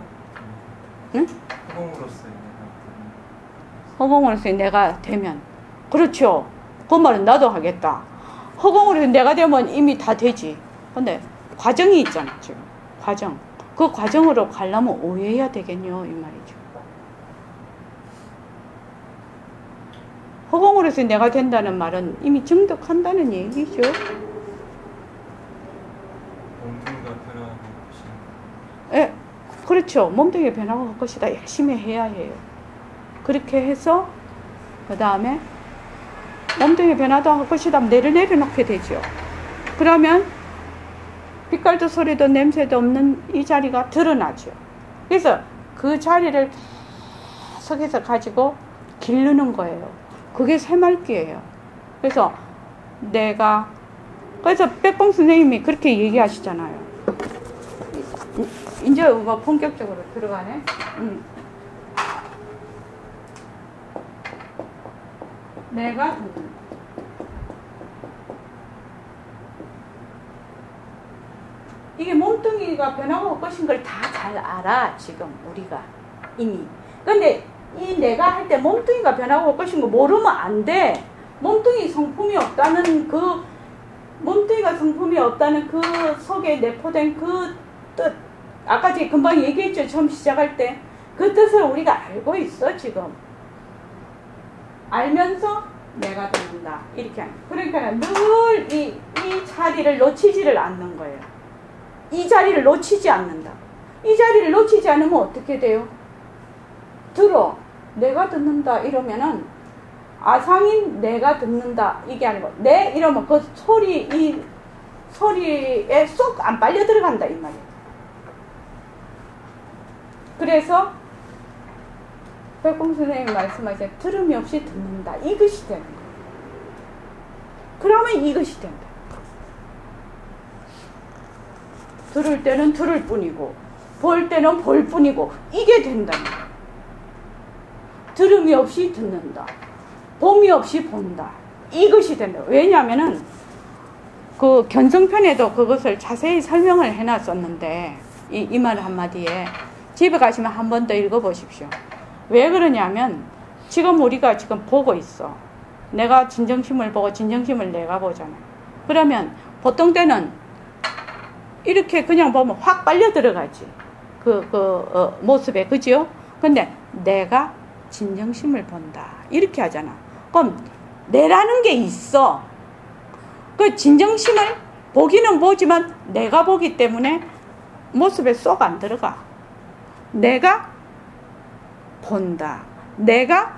응? 허공으로서의 내가 허공으로서의 내가 되면 그렇죠. 그 말은 나도 하겠다. 허공으로 내가 되면 이미 다 되지. 근데 과정이 있잖아 지금. 과정. 그 과정으로 가려면 오해해야 되겠뇨 이 말이죠. 허공으로서 내가 된다는 말은 이미 증득한다는 얘기죠. 몸뚱이가 변화하는 것이 예, 그렇죠. 몸뚱이가 변화할 것이다. 열심히 해야 해요. 그렇게 해서 그 다음에 몸뚱이 변화도 할 것이다. 내려놓게 되죠. 그러면 빛깔도 소리도 냄새도 없는 이 자리가 드러나죠. 그래서 그 자리를 계속해서 가지고 기르는 거예요. 그게 새말기예요. 그래서 그래서 백봉 선생님이 그렇게 얘기하시잖아요. 이제 뭐 본격적으로 들어가네. 내가 듣는. 이게 몸뚱이가 변화가 올 것인 걸 다 잘 알아, 지금 우리가 이미. 근데 이 내가 할 때 몸뚱이가 변화가 올 것인 거 모르면 안 돼. 몸뚱이 성품이 없다는 몸뚱이가 성품이 없다는 그 속에 내포된 그 뜻. 아까 제가 금방 얘기했죠, 처음 시작할 때. 그 뜻을 우리가 알고 있어, 지금. 알면서 내가 듣는다. 이렇게 하는. 그러니까 늘 이 자리를 놓치지를 않는 거예요. 이 자리를 놓치지 않는다. 이 자리를 놓치지 않으면 어떻게 돼요? 들어. 내가 듣는다 이러면은 아상인 내가 듣는다 이게 아니고 내 이러면 그 이 소리에 쏙 안 빨려 들어간다 이 말이에요. 그래서 백봉 선생님이 말씀하신 들음이 없이 듣는다. 이것이 되는 거예요. 그러면 이것이 된다. 들을 때는 들을 뿐이고 볼 때는 볼 뿐이고 이게 된다는 거예요. 들음이 없이 듣는다. 봄이 없이 본다. 이것이 된다. 왜냐하면은 그 견성편에도 그것을 자세히 설명을 해놨었는데 이 말 한마디에 집에 가시면 한 번 더 읽어보십시오. 왜 그러냐면 지금 우리가 지금 보고 있어. 내가 진정심을 보고 진정심을 내가 보잖아. 그러면 보통 때는 이렇게 그냥 보면 확 빨려 들어가지. 모습에, 그죠? 근데 내가 진정심을 본다. 이렇게 하잖아. 그럼 내라는 게 있어. 그 진정심을 보기는 보지만 내가 보기 때문에 모습에 쏙 안 들어가. 내가 본다. 내가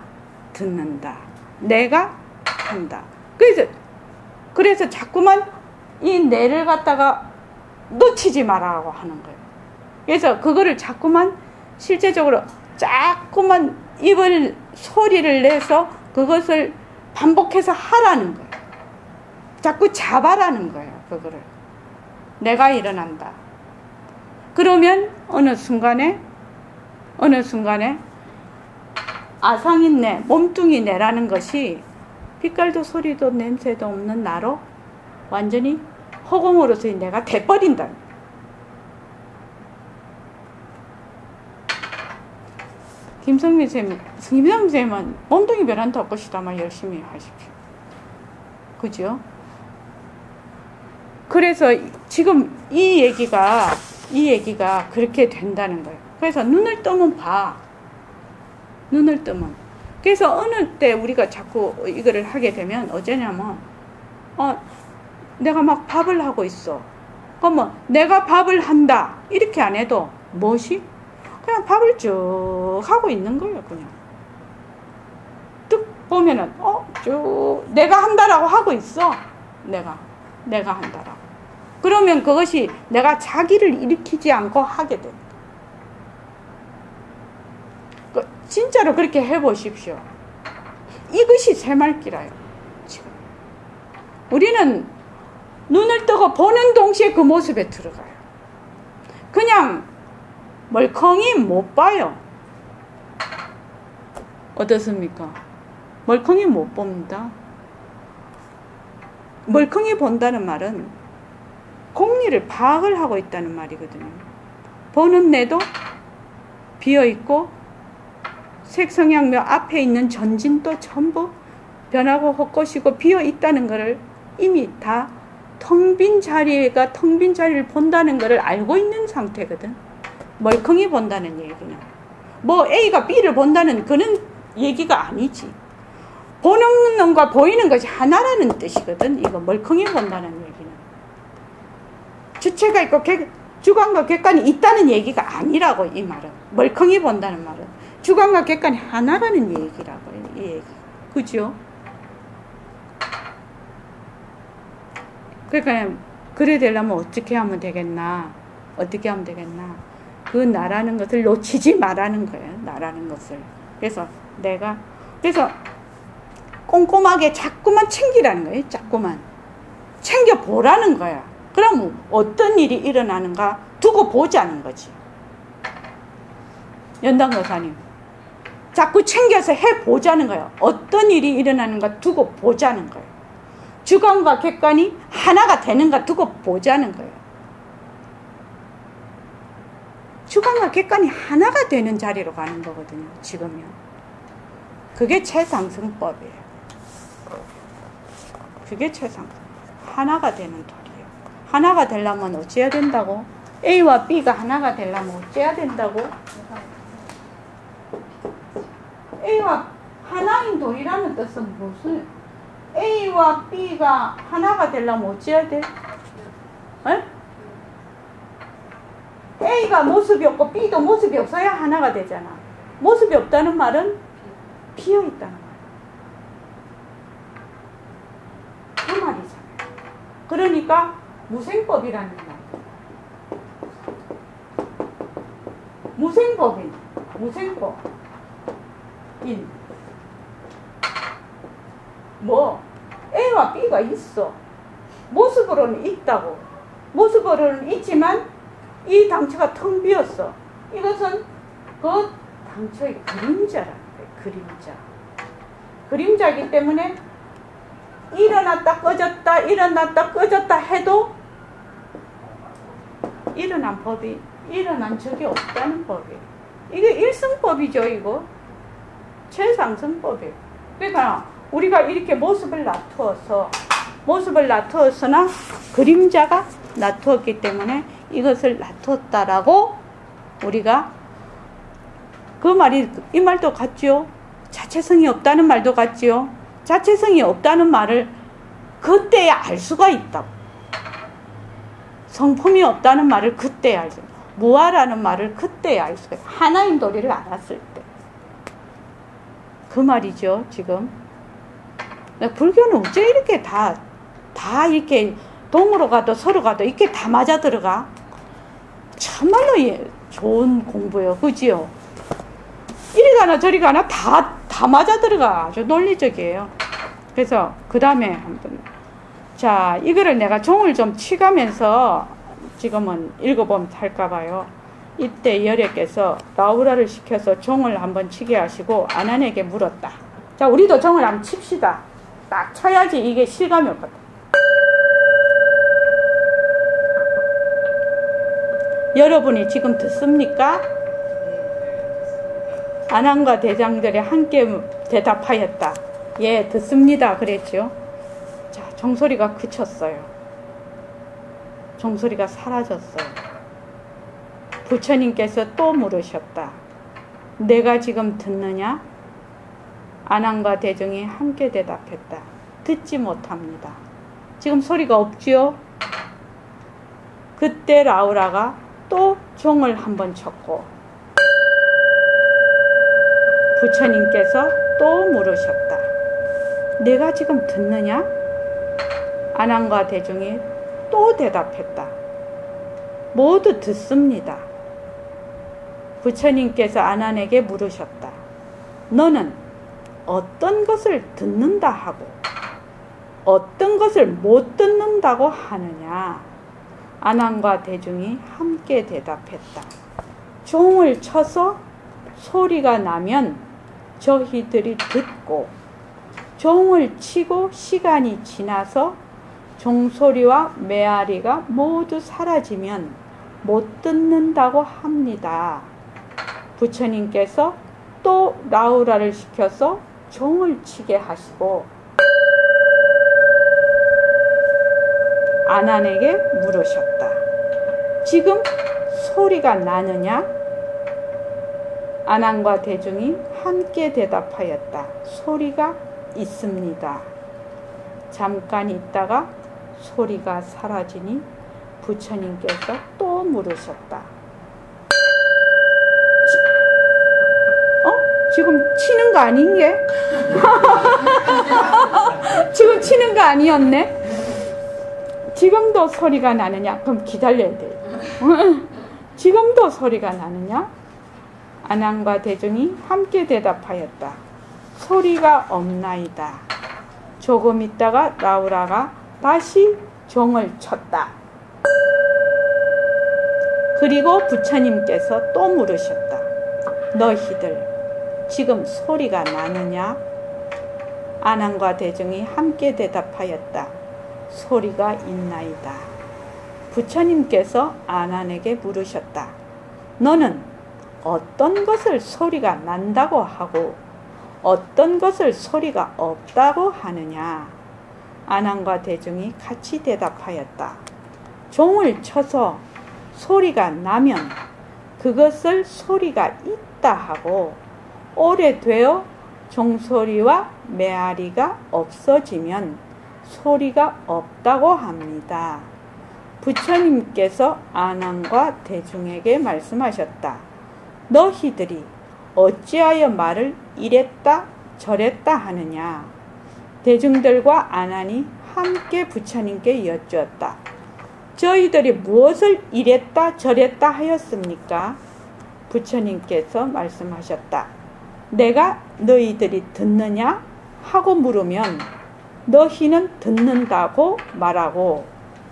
듣는다. 내가 한다. 그래서 자꾸만 이 내를 갖다가 놓치지 말라고 하는 거예요. 그래서 그거를 자꾸만 실제적으로 자꾸만 입을 소리를 내서 그것을 반복해서 하라는 거예요. 자꾸 잡아라는 거예요. 그거를. 내가 일어난다. 그러면 어느 순간에 아상인내, 몸뚱이내라는 것이 빛깔도 소리도 냄새도 없는 나로 완전히 허공으로서의 내가 돼버린다. 김성민 쌤은 몸뚱이 변환도 없고 시다만 열심히 하십시오. 그죠? 그래서 지금 이 얘기가 그렇게 된다는 거예요. 그래서 눈을 뜨면 봐. 눈을 뜨면. 그래서 어느 때 우리가 자꾸 이거를 하게 되면 어쩌냐면 내가 막 밥을 하고 있어. 그러면 내가 밥을 한다. 이렇게 안 해도 무엇이? 그냥 밥을 쭉 하고 있는 거예요. 그냥. 뚝 보면은 쭉 내가 한다라고 하고 있어. 내가 한다라고. 그러면 그것이 내가 자기를 일으키지 않고 하게 된다. 진짜로 그렇게 해보십시오. 이것이 새말기라요. 지금 우리는 눈을 뜨고 보는 동시에 그 모습에 들어가요. 그냥 멀컹이 못 봐요. 어떻습니까? 멀컹이 못 봅니다. 멀컹이 본다는 말은 공리를 파악을 하고 있다는 말이거든요. 보는 내도 비어있고 색성향묘 앞에 있는 전진도 전부 변하고 헛것이고 비어있다는 것을 이미 다 텅 빈 자리를 본다는 것을 알고 있는 상태거든. 멀컹이 본다는 얘기는 뭐 A가 B를 본다는 그런 얘기가 아니지. 보는 놈과 보이는 것이 하나라는 뜻이거든. 이거 멀컹이 본다는 얘기는 주체가 있고 주관과 객관이 있다는 얘기가 아니라고. 이 말은 멀컹이 본다는 말은 주관과 객관이 하나라는 얘기라고요. 이 얘기. 그죠? 그러니까 그래 되려면 어떻게 하면 되겠나? 그 나라는 것을 놓치지 말라는 거예요. 나라는 것을. 그래서 꼼꼼하게 자꾸만 챙기라는 거예요. 자꾸만 챙겨보라는 거야. 그럼 어떤 일이 일어나는가 두고 보자는 거지. 연단거사님, 자꾸 챙겨서 해보자는 거예요. 어떤 일이 일어나는가 두고 보자는 거예요. 주관과 객관이 하나가 되는가 두고 보자는 거예요. 주관과 객관이 하나가 되는 자리로 가는 거거든요. 지금요. 그게 최상승법이에요. 그게 최상승. 하나가 되는 도리예요. 하나가 되려면 어찌해야 된다고? A와 B가 하나가 되려면 어찌해야 된다고? A와 하나인 도리라는 뜻은 무슨? A와 B가 하나가 되려면 어찌해야 돼? 에? A가 모습이 없고 B도 모습이 없어야 하나가 되잖아. 모습이 없다는 말은 비어있다는 말. 그 말이잖아요. 그러니까 무생법이라는 말. 무생법인. A와 B가 있어. 모습으로는 있다고. 모습으로는 있지만 이 당처가 텅 비었어. 이것은 그 당처의 그림자라는 거예요. 그림자. 그림자이기 때문에 일어났다 꺼졌다 해도 일어난 적이 없다는 법이에요. 이게 일승법이죠. 이거 최상승법이에요. 그러니까 우리가 이렇게 모습을 놔두었으나 그림자가 놔두었기 때문에 이것을 놔뒀다라고 우리가 그 말이 이 말도 같지요. 자체성이 없다는 말도 같지요. 자체성이 없다는 말을 그때야 알 수가 있다고. 성품이 없다는 말을 그때야 알 수 있다. 무아라는 말을 그때야 알 수가 있다. 하나인 도리를 알았을 때. 그 말이죠, 지금. 불교는 어째 이렇게 다 이렇게 동으로 가도 서로 가도 이렇게 다 맞아 들어가? 참말로 좋은 공부예요. 그지요? 이리 가나 저리 가나 다 맞아 들어가. 아주 논리적이에요. 그래서 그 다음에 한번 자 이거를 내가 종을 좀 치가면서 지금은 읽어보면 할까봐요. 이때 열애께서 라우라를 시켜서 종을 한번 치게 하시고 아난에게 물었다. 자 우리도 종을 한번 칩시다. 딱 쳐야지 이게 실감이 없거든. 여러분이 지금 듣습니까? 아난과 대장들이 함께 대답하였다. 예, 듣습니다. 그랬죠. 자, 종소리가 그쳤어요. 종소리가 사라졌어요. 부처님께서 또 물으셨다. 내가 지금 듣느냐? 아난과 대중이 함께 대답했다. 듣지 못합니다. 지금 소리가 없지요? 그때 라우라가 또 종을 한번 쳤고 부처님께서 또 물으셨다. 내가 지금 듣느냐? 아난과 대중이 또 대답했다. 모두 듣습니다. 부처님께서 아난에게 물으셨다. 너는 어떤 것을 듣는다 하고 어떤 것을 못 듣는다고 하느냐? 아난과 대중이 함께 대답했다. 종을 쳐서 소리가 나면 저희들이 듣고 종을 치고 시간이 지나서 종소리와 메아리가 모두 사라지면 못 듣는다고 합니다. 부처님께서 또 라우라를 시켜서 종을 치게 하시고 아난에게 물으셨다. 지금 소리가 나느냐? 아난과 대중이 함께 대답하였다. 소리가 있습니다. 잠깐 있다가 소리가 사라지니 부처님께서 또 물으셨다. 지금 치는 거 아닌 게? 지금 치는 거 아니었네? 지금도 소리가 나느냐? 그럼 기다려야 돼요. 지금도 소리가 나느냐? 아난과 대중이 함께 대답하였다. 소리가 없나이다. 조금 있다가 라우라가 다시 종을 쳤다. 그리고 부처님께서 또 물으셨다. 너희들 지금 소리가 나느냐? 아난과 대중이 함께 대답하였다. 소리가 있나이다. 부처님께서 아난에게 물으셨다. 너는 어떤 것을 소리가 난다고 하고 어떤 것을 소리가 없다고 하느냐? 아난과 대중이 같이 대답하였다. 종을 쳐서 소리가 나면 그것을 소리가 있다 하고 오래되어 종소리와 메아리가 없어지면 소리가 없다고 합니다. 부처님께서 아난과 대중에게 말씀하셨다. 너희들이 어찌하여 말을 이랬다 저랬다 하느냐? 대중들과 아난이 함께 부처님께 여쭈었다. 저희들이 무엇을 이랬다 저랬다 하였습니까? 부처님께서 말씀하셨다. 내가 너희들이 듣느냐? 하고 물으면 너희는 듣는다고 말하고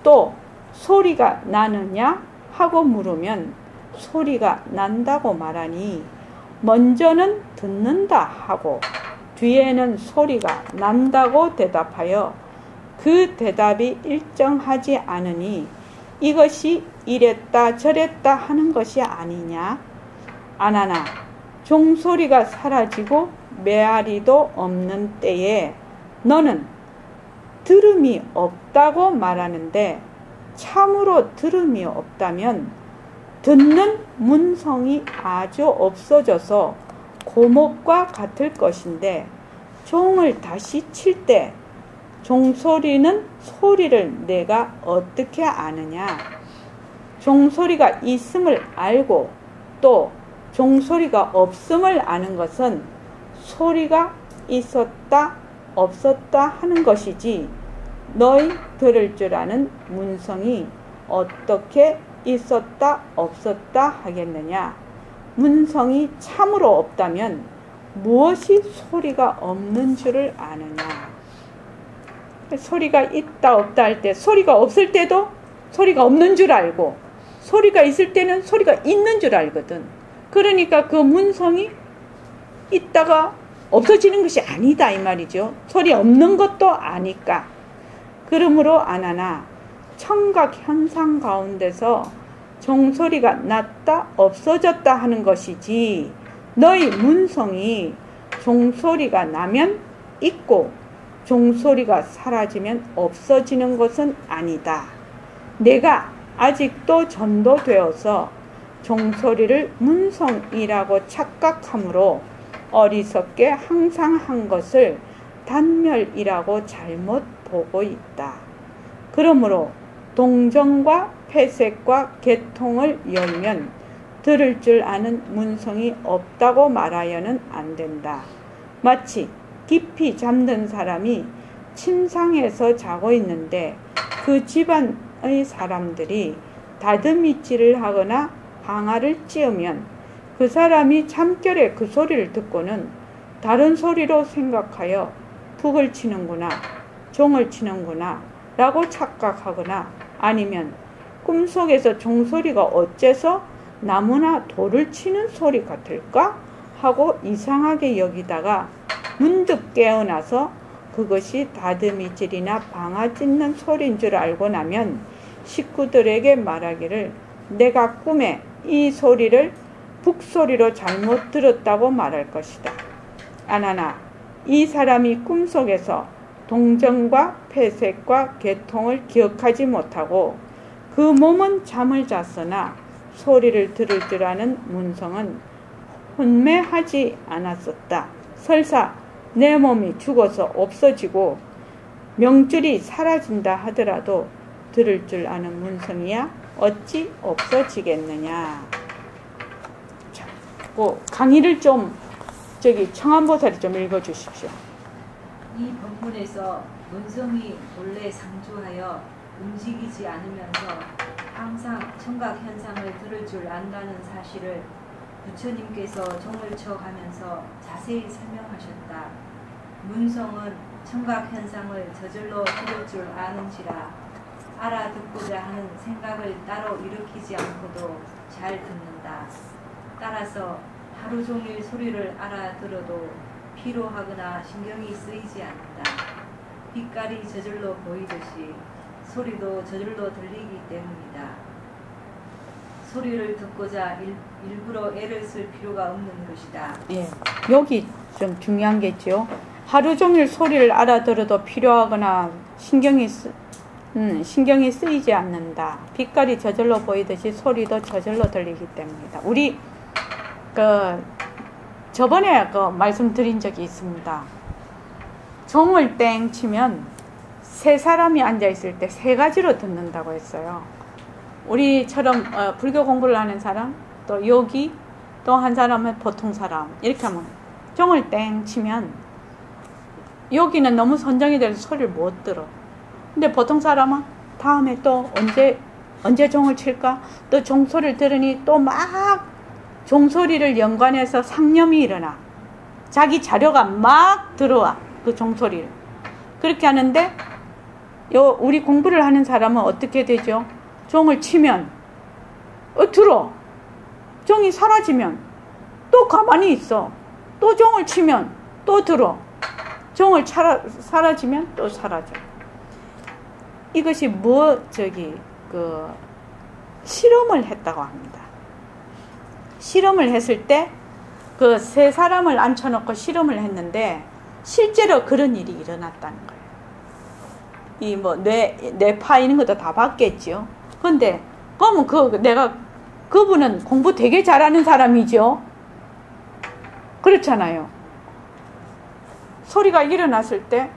또 소리가 나느냐? 하고 물으면 소리가 난다고 말하니 먼저는 듣는다 하고 뒤에는 소리가 난다고 대답하여 그 대답이 일정하지 않으니 이것이 이랬다 저랬다 하는 것이 아니냐? 아나나 종소리가 사라지고 메아리도 없는 때에 너는 들음이 없다고 말하는데 참으로 들음이 없다면 듣는 문성이 아주 없어져서 고목과 같을 것인데 종을 다시 칠 때 종소리는 소리를 내가 어떻게 아느냐? 종소리가 있음을 알고 또 종소리가 없음을 아는 것은 소리가 있었다 없었다 하는 것이지 너희 들을 줄 아는 문성이 어떻게 있었다 없었다 하겠느냐? 문성이 참으로 없다면 무엇이 소리가 없는 줄을 아느냐? 소리가 있다 없다 할 때 소리가 없을 때도 소리가 없는 줄 알고 소리가 있을 때는 소리가 있는 줄 알거든. 그러니까 그 문성이 있다가 없어지는 것이 아니다 이 말이죠. 소리 없는 것도 아니까. 그러므로 아나나 청각 현상 가운데서 종소리가 났다 없어졌다 하는 것이지 너희 문성이 종소리가 나면 있고 종소리가 사라지면 없어지는 것은 아니다. 내가 아직도 전도되어서 종소리를 문성이라고 착각함으로 어리석게 항상 한 것을 단멸이라고 잘못 보고 있다. 그러므로 동정과 폐색과 개통을 열면 들을 줄 아는 문성이 없다고 말하여는 안 된다. 마치 깊이 잠든 사람이 침상에서 자고 있는데 그 집안의 사람들이 다듬이질을 하거나 방아를 찧으면 그 사람이 잠결에 그 소리를 듣고는 다른 소리로 생각하여 북을 치는구나, 종을 치는구나 라고 착각하거나 아니면 꿈속에서 종소리가 어째서 나무나 돌을 치는 소리 같을까 하고 이상하게 여기다가 문득 깨어나서 그것이 다듬이질이나 방아 찢는 소리인 줄 알고 나면 식구들에게 말하기를 내가 꿈에 이 소리를 북소리로 잘못 들었다고 말할 것이다. 아나나 이 사람이 꿈속에서 동정과 폐색과 개통을 기억하지 못하고 그 몸은 잠을 잤으나 소리를 들을 줄 아는 문성은 혼매하지 않았었다. 설사 내 몸이 죽어서 없어지고 명줄이 사라진다 하더라도 들을 줄 아는 문성이야 어찌 없어지겠느냐. 자, 강의를 좀 청안보살이 좀 읽어주십시오. 이 본문에서 문성이 본래 상주하여 움직이지 않으면서 항상 청각 현상을 들을 줄 안다는 사실을 부처님께서 종을 쳐가면서 자세히 설명하셨다. 문성은 청각 현상을 저절로 들을 줄 아는지라 알아듣고자 하는 생각을 따로 일으키지 않고도 잘 듣는다. 따라서 하루 종일 소리를 알아들어도 피로하거나 신경이 쓰이지 않는다. 빛깔이 저절로 보이듯이 소리도 저절로 들리기 때문이다. 소리를 듣고자 일부러 애를 쓸 필요가 없는 것이다. 예, 여기 좀 중요한 게 있죠. 하루 종일 소리를 알아들어도 필요하거나 신경이 쓰이지 않는다. 빛깔이 저절로 보이듯이 소리도 저절로 들리기 때문이다. 우리 저번에 말씀드린 적이 있습니다. 종을 땡 치면 세 사람이 앉아 있을 때 세 가지로 듣는다고 했어요. 우리처럼 불교 공부를 하는 사람, 또 요기, 또 한 사람은 보통 사람, 이렇게 하면 종을 땡 치면 요기는 너무 선정이 돼서 소리를 못 들어. 근데 보통 사람은 다음에 또 언제 종을 칠까? 또 종소리를 들으니 또 막 종소리를 연관해서 상념이 일어나. 자기 자료가 막 들어와. 그 종소리를. 그렇게 하는데 우리 공부를 하는 사람은 어떻게 되죠? 종을 치면 들어. 종이 사라지면 또 가만히 있어. 또 종을 치면 또 들어. 종을 사라지면 또 사라져. 이것이 실험을 했다고 합니다. 실험을 했을 때 그 세 사람을 앉혀놓고 실험을 했는데 실제로 그런 일이 일어났다는 거예요. 이 뭐 뇌파 이런 것도 다 봤겠죠. 근데 그러면 내가 그분은 공부 되게 잘하는 사람이죠. 그렇잖아요. 소리가 일어났을 때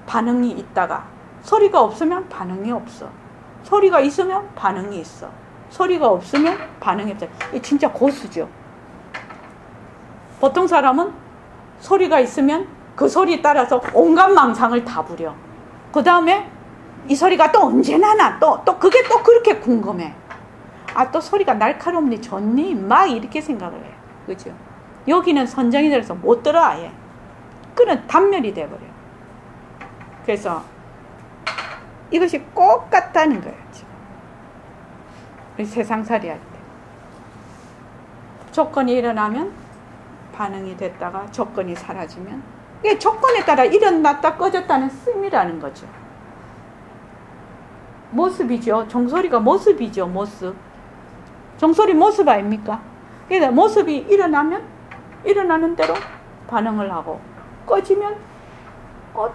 반응이 있다가 소리가 없으면 반응이 없어. 소리가 있으면 반응이 있어. 소리가 없으면 반응이 없어. 이 진짜 고수죠. 보통 사람은 소리가 있으면 그 소리에 따라서 온갖 망상을 다 부려. 그 다음에 이 소리가 또 언제 나나 또 그게 또 그렇게 궁금해. 아, 또 소리가 날카롭니 좋니 막 이렇게 생각을 해. 그죠? 여기는 선정이 돼서 못 들어 아예. 그는 단멸이 돼버려. 그래서 이것이 꼭 같다는 거예요. 지금. 우리 세상살이 할 때. 조건이 일어나면 반응이 됐다가 조건이 사라지면 이게 조건에 따라 일어났다 꺼졌다는 씀이라는 거죠. 모습이죠. 종소리가 모습이죠. 모습. 종소리 모습 아닙니까? 그래서 모습이 일어나면 일어나는 대로 반응을 하고 꺼지면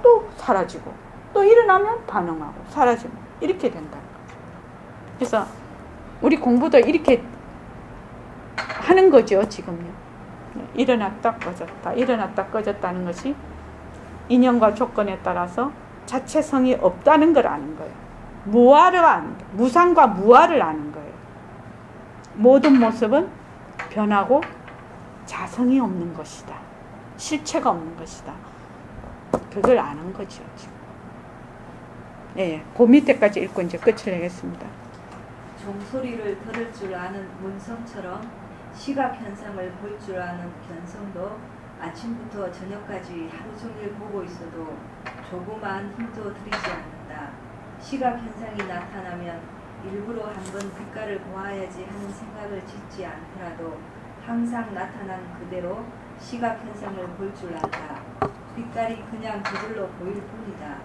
또 사라지고 또 일어나면 반응하고 사라지고 이렇게 된다는 거죠. 그래서 우리 공부도 이렇게 하는 거죠. 지금요. 일어났다 꺼졌다 일어났다 꺼졌다는 것이 인연과 조건에 따라서 자체성이 없다는 걸 아는 거예요. 무아를 아는 거예요. 무상과 무아를 아는 거예요. 모든 모습은 변하고 자성이 없는 것이다. 실체가 없는 것이다. 그걸 아는 거죠. 지금. 네, 그 밑에까지 읽고 이제 끝을 내겠습니다. 종소리를 들을 줄 아는 문성처럼 시각 현상을 볼 줄 아는 견성도 아침부터 저녁까지 하루 종일 보고 있어도 조그마한 힘도 들이지 않는다. 시각 현상이 나타나면 일부러 한번 빛깔을 보아야지 하는 생각을 짓지 않더라도 항상 나타난 그대로 시각 현상을 볼 줄 안다. 빛깔이 그냥 저절로 보일 뿐이다.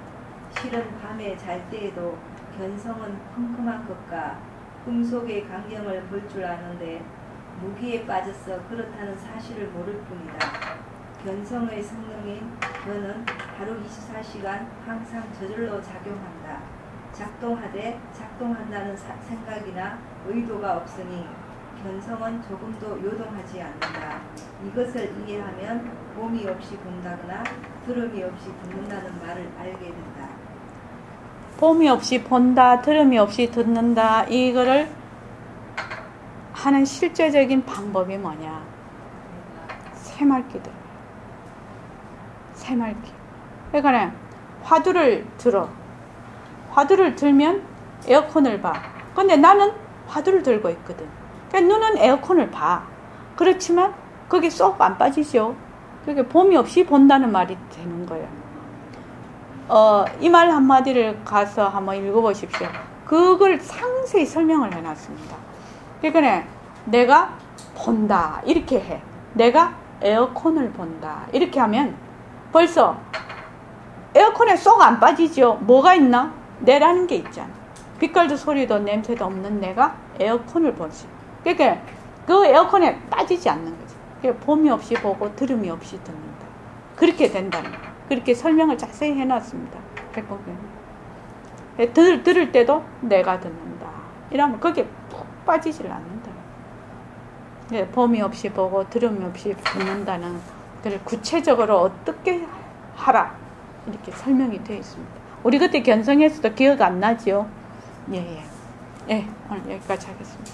실은 밤에 잘 때에도 견성은 컴컴한 것과 꿈속의 광경을 볼 줄 아는데 무기에 빠져서 그렇다는 사실을 모를 뿐이다. 견성의 성능인 견은 하루 24시간 항상 저절로 작용한다. 작동하되 작동한다는 생각이나 의도가 없으니 견성은 조금도 요동하지 않는다. 이것을 이해하면 봄이 없이 본다거나 들음이 없이 듣는다는 말을 알게 된다. 봄이 없이 본다, 들음이 없이 듣는다, 이거를 하는 실제적인 방법이 뭐냐? 새말기들. 새말기. 그러니까 화두를 들어. 화두를 들면 에어컨을 봐. 근데 나는 화두를 들고 있거든. 그러니까 눈은 에어컨을 봐. 그렇지만 그게 쏙 안 빠지죠. 그게 봄이 없이 본다는 말이 되는 거예요. 이 말 한마디를 가서 한번 읽어보십시오. 그걸 상세히 설명을 해놨습니다. 그러니까 내가 본다 이렇게 해. 내가 에어컨을 본다 이렇게 하면 벌써 에어컨에 쏙 안 빠지죠. 뭐가 있나? 내라는 게 있잖아. 빛깔도 소리도 냄새도 없는 내가 에어컨을 보지. 그러니까 그 에어컨에 빠지지 않는 거지. 그러니까 봄이 없이 보고 들음이 없이 듣는다. 그렇게 된다는 거예요. 그렇게 설명을 자세히 해놨습니다. 들을 때도 내가 듣는다. 이러면 그게 푹 빠지질 않는다. 봄이 없이 보고 들음이 없이 듣는다는 그걸 구체적으로 어떻게 하라 이렇게 설명이 되어 있습니다. 우리 그때 견성에서도 기억 안 나죠? 예, 오늘 여기까지 하겠습니다.